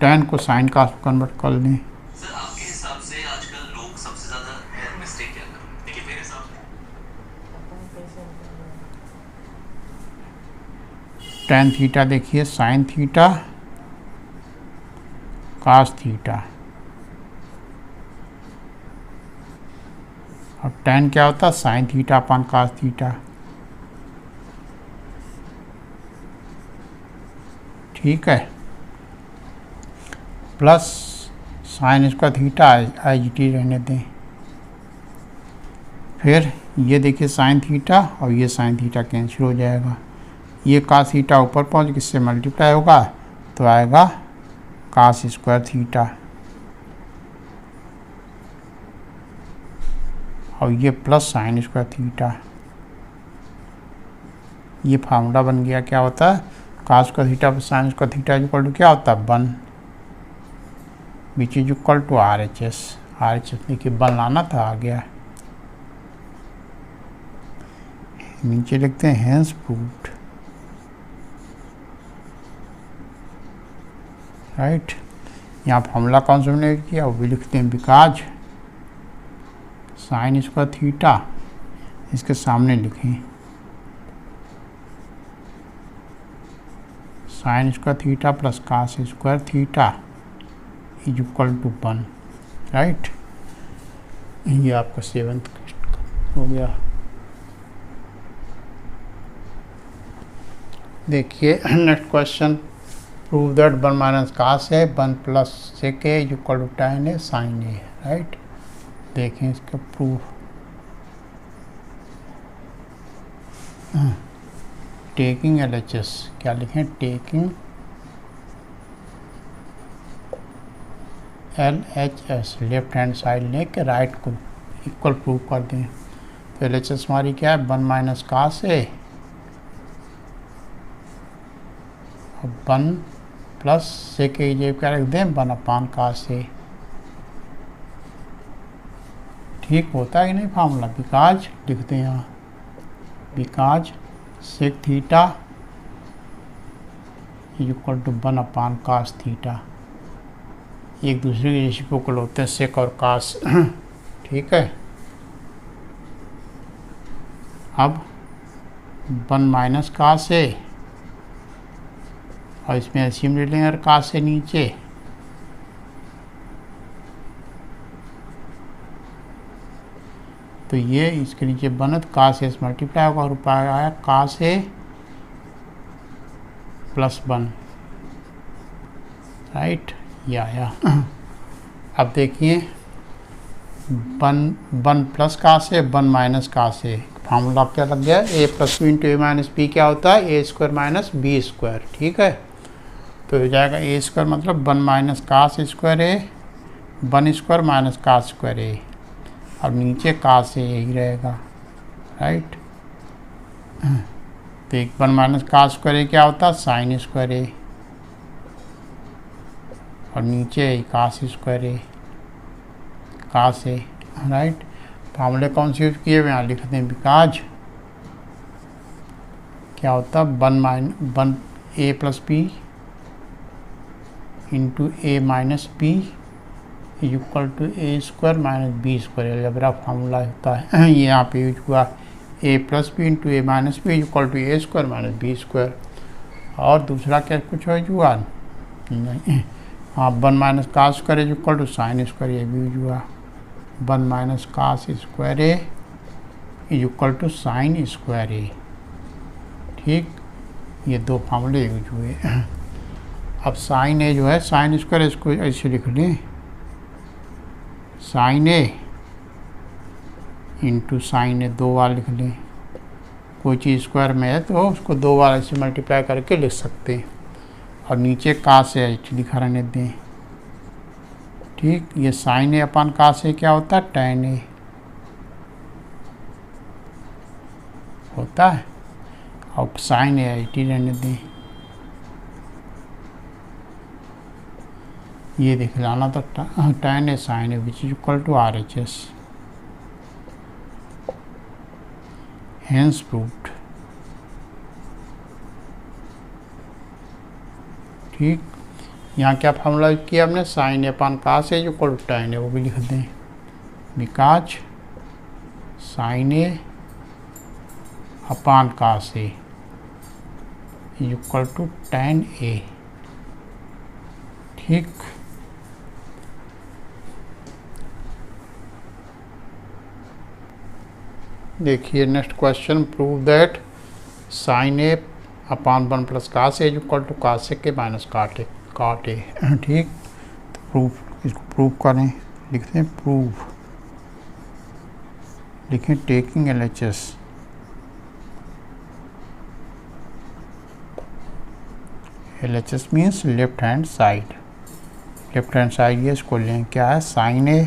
tan को साइन कास में कन्वर्ट कर लें। सर आपके हिसाब से आजकल लोग सबसे ज़्यादा हेयर मिस्टेक क्या कर रहे हैं? देखिए मेरे हिसाब से tan थीटा देखिए साइन थीटा कास थीटा, और tan क्या होता है, साइन थीटा अपन कास थीटा। ठीक है, plus sine square theta IGT रहने दें। फिर ये देखिए साइन थीटा और ये साइन थीटा कैंसिल हो जाएगा, ये कास थीटा ऊपर पहुँच किससे मल्टीप्लाई होगा तो आएगा कास स्क्वायर थीटा, और ये प्लस साइन स्क्वायर थीटा। ये फार्मूला बन गया, क्या होता है, cos square theta plus sine square theta equal to क्या होता है, 1, which is equal to RHS। RHS देखिए 1 लाना था, आ गया। नीचे लिखते हैं हेंस प्रूव्ड, राइट। यहाँ फॉर्मूला कौन सा हमने किया वो भी लिखते हैं, बिकॉज साइन स्क्वायर थीटा इसके सामने लिखें, sine square theta plus cos square theta is equal to 1, right. ये आपका 7th हो गया। देखिए next question, prove that 1 minus cos है 1 plus sec A equal to tan A sign A, right. देखें इसका प्रूफ। टेकिंग LHS, क्या लिखें, taking LHS, left hand side लेके राइट को इक्वल प्रूव कर दें। तो LHS हमारी क्या है, 1 माइनस कास ए 1 प्लस सेक ए, ये क्या रख दें, 1 अपान कास ए। ठीक होता है कि नहीं फार्मूला, बिकॉज लिखते हैं यहाँ, because sec theta equal to 1 upon cos theta, एक दूसरे के रेसिप्रोकल होते हैं सेक और कास। ठीक है। अब 1 माइनस कास है और इसमें एलसीएम ले लेंगे, और कास से नीचे तो ये इसके नीचे बनत कास से मल्टीप्लाई होगा और ऊपर आया कास ए प्लस 1, राइट, ये आया। अब देखिए 1 प्लस कास है 1 माइनस कास है, फार्मूला क्या लग गया, ए plus B into A minus B क्या होता है, ए स्क्वायर माइनस बी स्क्वायर। ठीक है। तो हो जाएगा ए स्क्वायर मतलब 1 माइनस कास स्क्वायर ए 1 स्क्वायर माइनस कास स्क्वायर ए, और नीचे कास ए यही रहेगा, राइट। तो 1 माइनस कास स्क्वायर ए क्या होता है, साइन स्क्वायर ए, और नीचे कास स्क्वायर ए कास ए, राइट। फार्मूले कौन से यूज किए हुए, यहाँ लिखते हैं, बिकॉज क्या होता है 1 A plus B into A minus B equal to A square minus B square, algebra formula होता है। ये यहाँ पे यूज हुआ A plus B into A minus B equal to A square minus B square. और दूसरा क्या कुछ यूज हुआ नहीं, हाँ 1 minus cos square equal to sine square, ये भी यूज हुआ 1 minus cos square A equal to sine square A. ठीक, ये दो फार्मूले यूज हुए। अब साइन ए जो है साइन स्क्वायर, इसको ऐसे लिख लें, साइन ए इंटू साइन ए, 2 बार लिख लें। कोई चीज़ स्क्वायर में है तो उसको 2 बार ऐसे मल्टीप्लाई करके लिख सकते हैं, और नीचे कास ए लिखा रहने दें। ठीक, ये साइन ए अपन कास ए क्या होता है, टैन ए होता है, और साइन ए टी रहने दें। ये देख लाना तो tan A sign A which is equal to RHS, hence proved. ठीक, यहाँ क्या फार्मूला किया हमने, sin A upon cos A equal to tan A, वो भी लिख दें, because sin A upon cos A equal to tan A. ठीक, देखिए next question, prove that sin A upon 1 plus cos A equal to cos A के minus काट ए। ठीक, तो प्रूफ, इसको प्रूव करें, लिखते हैं प्रूव, लिखें taking LHS, LHS means left hand side, left hand side ये इसको लें, क्या है, sign A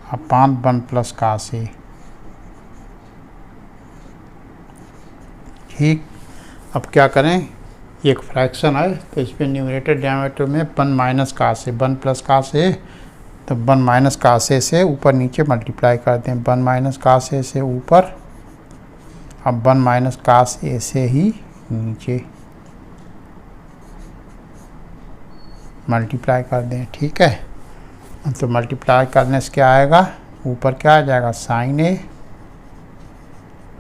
upon 1 plus cos ए। ठीक, अब क्या करें, एक फ्रैक्शन है तो इस पर न्यूमरेटर डिनोमिनेटर में 1 माइनस कास ए 1 प्लस कास ए, तो 1 माइनस कास ए से ऊपर नीचे मल्टीप्लाई करते हैं, 1 माइनस कास ए से ऊपर, अब 1 माइनस कास ए से ही नीचे मल्टीप्लाई कर दें। ठीक है, तो मल्टीप्लाई करने से क्या आएगा, ऊपर क्या आ जाएगा, साइन ए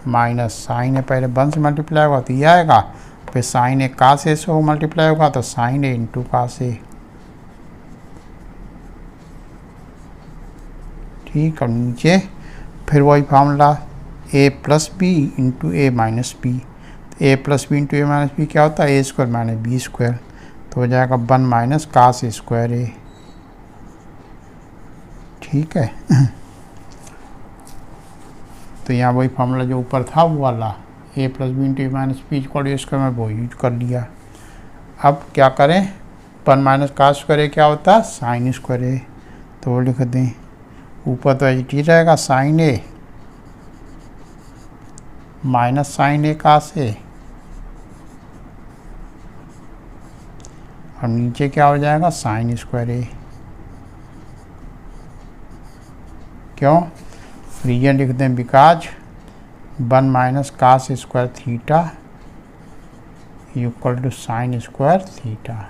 माइनस साइन ए, पहले 1 से मल्टीप्लाई होगा तो ये आएगा, फिर साइन ए कास ए से मल्टीप्लाई होगा तो साइन ए इंटू कास ए। ठीक, और नीचे फिर वही formula A plus B into A minus B. तो ए plus B into A minus B क्या होता है, ए स्क्वायर माइनस बी स्क्वायर। तो हो जाएगा 1 माइनस कास स्क्वायर ए। ठीक है। तो यहाँ वही फॉर्मूला जो ऊपर था वो वाला, A plus B into A minus B equal to square, में वो यूज कर लिया। अब क्या करें, 1 माइनस कास स्क्वायर ए क्या होता है, साइन स्क्वायर ए। तो वो लिख दें, ऊपर तो एच टी रहेगा sign A minus sine A cos ए, और नीचे क्या हो जाएगा, साइन स्क्वायर ए। क्यों, रीजन लिख दें because 1 minus cos square theta equal to sine square theta.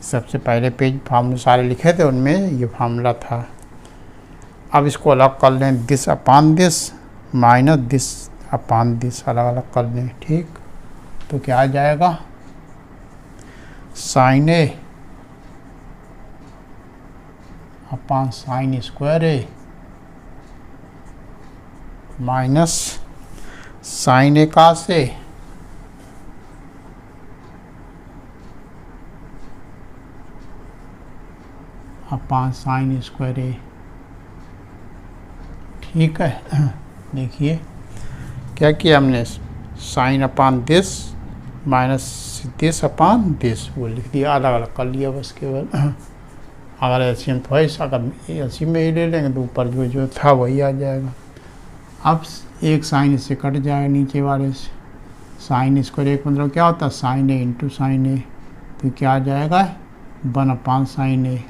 सबसे पहले पेज फार्मूले सारे लिखे थे, उनमें ये फार्मूला था। अब इसको अलग कर लें, this upon this minus this upon this, अलग अलग कर लें। ठीक, तो क्या आ जाएगा, sine A upon sine square A minus sine A cos A upon sine square A. ठीक है। देखिए क्या किया हमने, sine upon this minus this upon this, वो लिख दिया, अलग अलग कर लिया बस केवल। अगर एलसीएम तो है, अगर एलसीएम में ही ले लेंगे तो ऊपर जो था वही आ जाएगा। अब एक साइन इससे कट जाएगा नीचे वाले से, साइन स्क्वायर एक मतलब क्या होता है, साइन ए इंटू साइन ए। तो क्या आ जाएगा, 1 अपान साइन ए।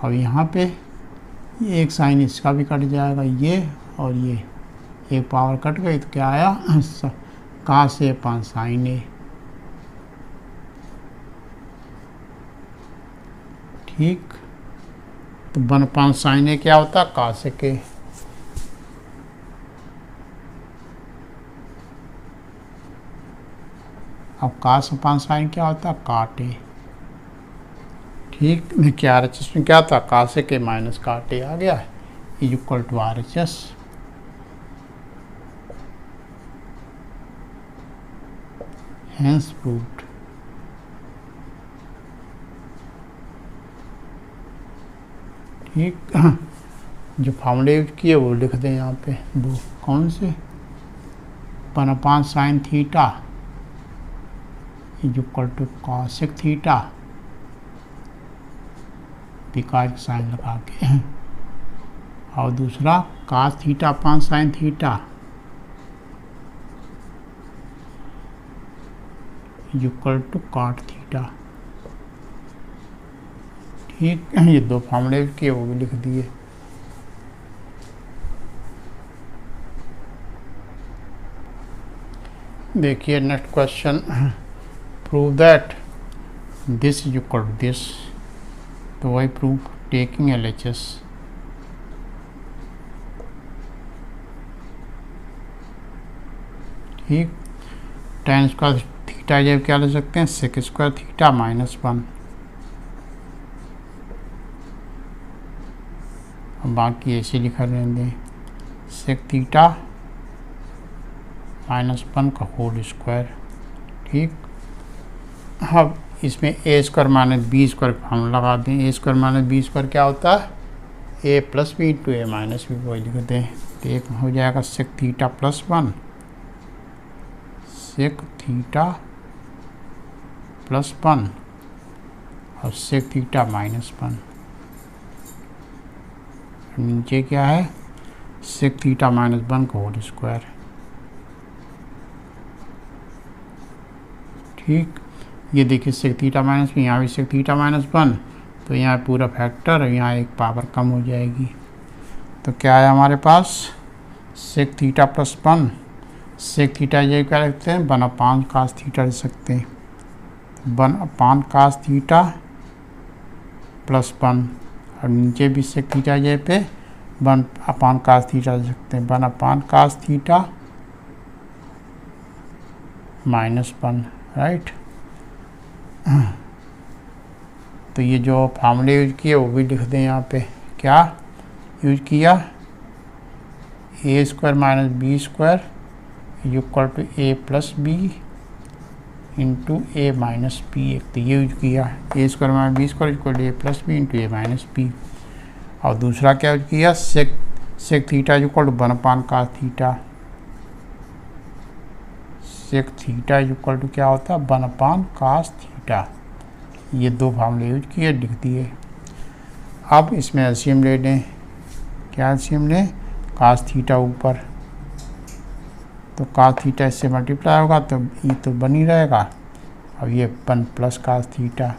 और यहाँ पे एक साइन इसका भी कट जाएगा, ये और ये एक पावर कट गई, तो क्या आया, कास ए अपान साइन ए। ठीक, तो 1 अपान साइन ए क्या होता है, कास ए के। अब कास अपान साइन क्या होता है, काट ए। ठीक, क्या आर एच एस में क्या था, कास ए के माइनस काट ए आ गया है, is equal to R H S. Hence proved. ठीक, जो फॉर्मूले यूज किए वो लिख दें यहाँ पे, वो कौन से, 1 upon sine theta is equal to cosec theta, because sine लगा के, और दूसरा cos theta upon sine theta equal to cot theta. ठीक, ये दो फॉर्मूले किए वो भी लिख दिए। देखिए next question, prove that this is equal to this. तो वही प्रूफ, टेकिंग LHS। ठीक, tan स्क्वायर थीटा जब क्या ले सकते हैं, सेक स्क्वायर थीटा माइनस 1। और बाकी ऐसे लिखा रहेंगे, सेक थीटा माइनस 1 का होल स्क्वायर। ठीक, अब इसमें A square minus B square हम लगा दें। A square minus B square क्या होता है, A plus B into A minus B, वही लिख दें। तो एक हो जाएगा sec theta plus 1, sec theta plus 1 और सेक थीटा माइनस 1। नीचे क्या है, सेक थीटा माइनस 1 का होल स्क्वायर। ठीक, ये देखिए सेक थीटा माइनस में, यहाँ भी सेक थीटा माइनस 1, तो यहाँ पूरा फैक्टर है, यहाँ एक पावर कम हो जाएगी। तो क्या है हमारे पास, sec theta plus 1, sec theta ये क्या रखते हैं, 1 अपान कास थीटा ले सकते हैं, 1 अपान कास थीटा प्लस 1, और नीचे भी सेक थीटा ये पे 1 अपान कास थीटा ले सकते हैं, 1 upon cos theta minus 1, right. तो ये जो फार्मूले यूज किए वो भी लिख दें यहाँ पे। क्या यूज किया, A square minus B square equal to A plus B into A minus B. एक तो ये यूज किया, A square minus B square equal to A plus B into A minus B. और दूसरा क्या यूज किया, sec theta equal to 1 cos theta. Sec theta equal to क्या होता है 1 cos थीटा। ये दो फार्मूले यूज किए, लिख दिए। अब इसमें एलसीएम ले लें। क्या एलसीएम लें, cos थीटा ऊपर, तो cos थीटा इससे मल्टीप्लाई होगा तो ये तो बन ही रहेगा। अब ये 1 प्लस cos थीटा,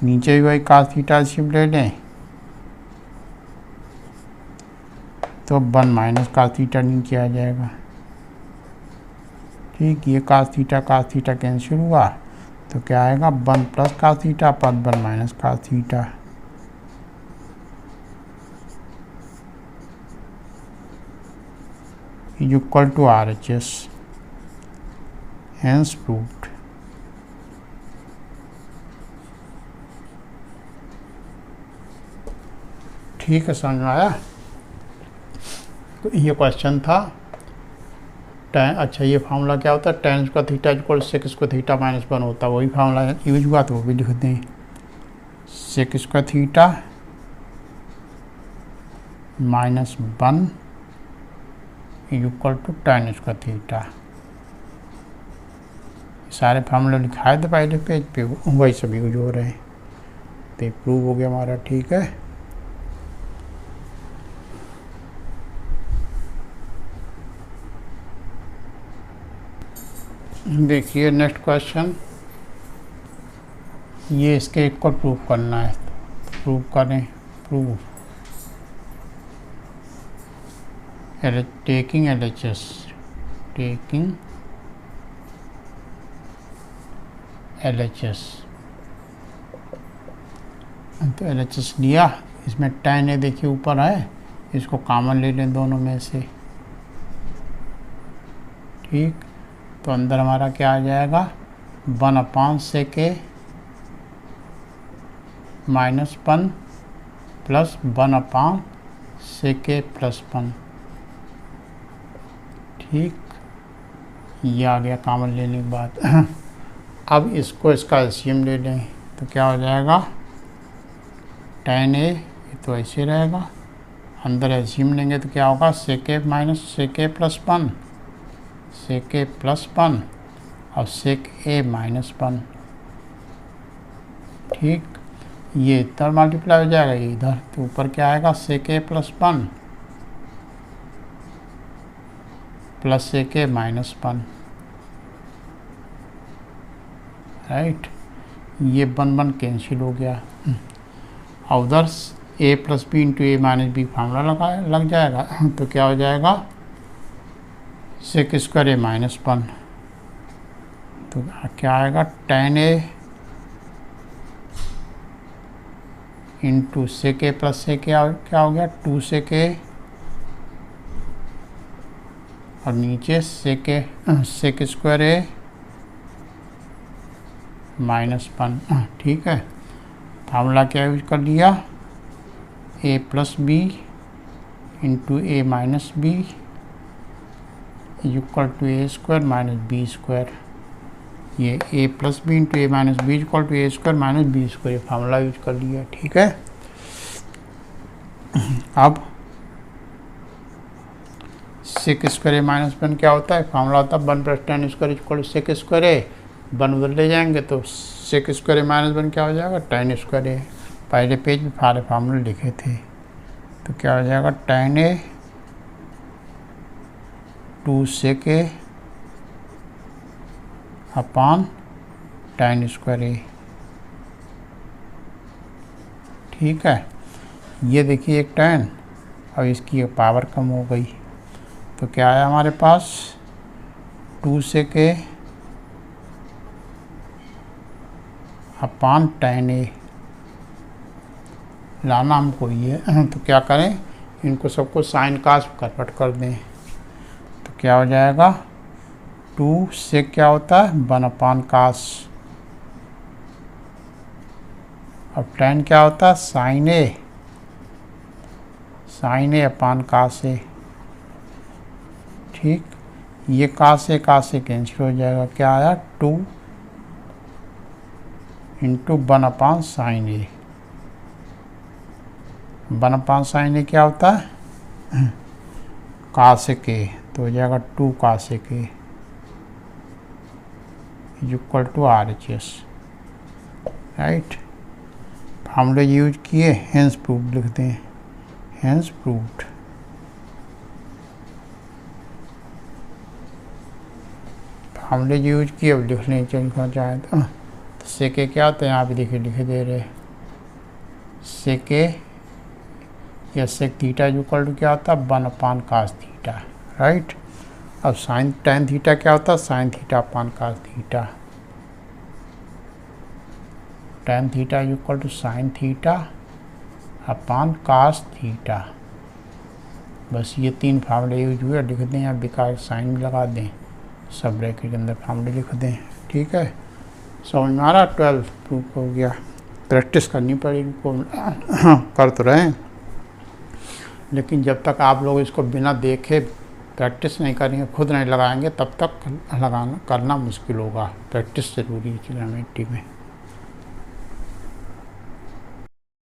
नीचे भी वही cos थीटा एलसीएम ले लें तो 1 माइनस cos थीटा नीचे आ जाएगा। ठीक, ये cos थीटा कैंसिल हुआ तो क्या आएगा 1 प्लस cos थीटा पर 1 minus cos theta. Equal to RHS, hence proved. ठीक है, समझ में आया। तो ये क्वेश्चन था tan। अच्छा, ये फार्मूला क्या होता है, tan square theta equal sec square theta minus 1 होता है। वही फार्मूला यूज हुआ तो वो भी लिख दें, sec square theta minus 1 equal to tan square theta. सारे फार्मूले लिखाए थे पहले पेज पे, वही सब यूज हो रहे हैं। तो प्रूव हो गया हमारा। ठीक है, देखिए नेक्स्ट क्वेश्चन। ये इसके इक्वल प्रूव करना है, प्रूव करें। Prove taking LHS, taking LHS। तो LHS लिया, इसमें tan है देखिए ऊपर है, इसको कॉमन ले लें दोनों में से। ठीक, तो अंदर हमारा क्या आ जाएगा 1 sec minus 1 plus 1 sec plus 1। ठीक, ये आ गया कॉमन लेने के बाद। अब इसको इसका एलसीएम ले लें तो क्या हो जाएगा tan A, तो ऐसे रहेगा। अंदर एलसीएम लेंगे तो क्या होगा sec minus sec plus 1, sec plus 1 और सेक A माइनस 1। ठीक, ये इधर मल्टीप्लाई हो जाएगा, ये इधर, तो ऊपर क्या आएगा sec A plus 1 plus sec A minus 1। Right, ये 1 कैंसिल हो गया। और उधर A plus B into A minus B formula लग जाएगा। तो क्या हो जाएगा सेक स्क्वायर A माइनस 1। तो क्या आएगा tan A into sec A plus sec क्या हो गया 2 सेक A, और नीचे सेक स्क्वायर A माइनस 1। ठीक है, फार्मूला क्या यूज कर लिया A plus B into A minus B equal to A square minus B square. ये A plus B into A minus B equal to A square minus B square, ये formula use कर लिया। ठीक है, अब सेक square A minus 1 क्या होता है, फार्मूला होता है 1 plus tan square equal to sec square A। 1 उधर ले जाएंगे तो सेक स्क्वायर A माइनस 1 क्या हो जाएगा tan स्क्वायर A। पहले पेज में सारे फार्मूले लिखे थे, तो क्या हो जाएगा tan A 2 sec A upon tan square A। ठीक है, ये देखिए एक tan और इसकी पावर कम हो गई, तो क्या आया हमारे पास 2 sec A upon tan A लाना हमको ये। तो क्या करें, इनको सबको साइन कास कन्वर्ट कर दें। तो क्या हो जाएगा 2 सेक क्या होता है 1 अपॉन कास, अब tan क्या होता है sine A upon cos A। ठीक, ये का से कैंसिल हो जाएगा, क्या आया 2 into 1/sin A। 1/sin A क्या होता है, का से के, तो हो जाएगा 2 का से के इक्वल टू RHS, राइट। फार्मूले यूज किए, हेंस प्रूव्ड लिखते हैं, हेंस प्रूव्ड। फार्मूले यूज किए, अब लिखने चलना चाहे तो सेके क्या होता है, यहाँ पे देखिए लिखे दे रहे, सेके या सेक थीटा इक्वल टू क्या होता है 1/cos थीटा, राइट। अब साइन tan थीटा क्या होता है, sine theta upon cos theta. tan theta equal to sine theta upon cos theta. बस ये 3 फार्मूले यूज हुए, लिख दें या बिकार साइन भी लगा दें, सब ब्रैकेट के अंदर फार्मूले लिख दें, ठीक है। समझ में आ रहा, 12 प्रूफ हो गया। प्रैक्टिस करनी पड़ेगी को कर तो रहे हैं, लेकिन जब तक आप लोग इसको बिना देखे प्रैक्टिस नहीं करेंगे, खुद नहीं लगाएंगे, तब तक लगाना करना मुश्किल होगा। प्रैक्टिस ज़रूरी है ट्रिग्नोमेट्री में।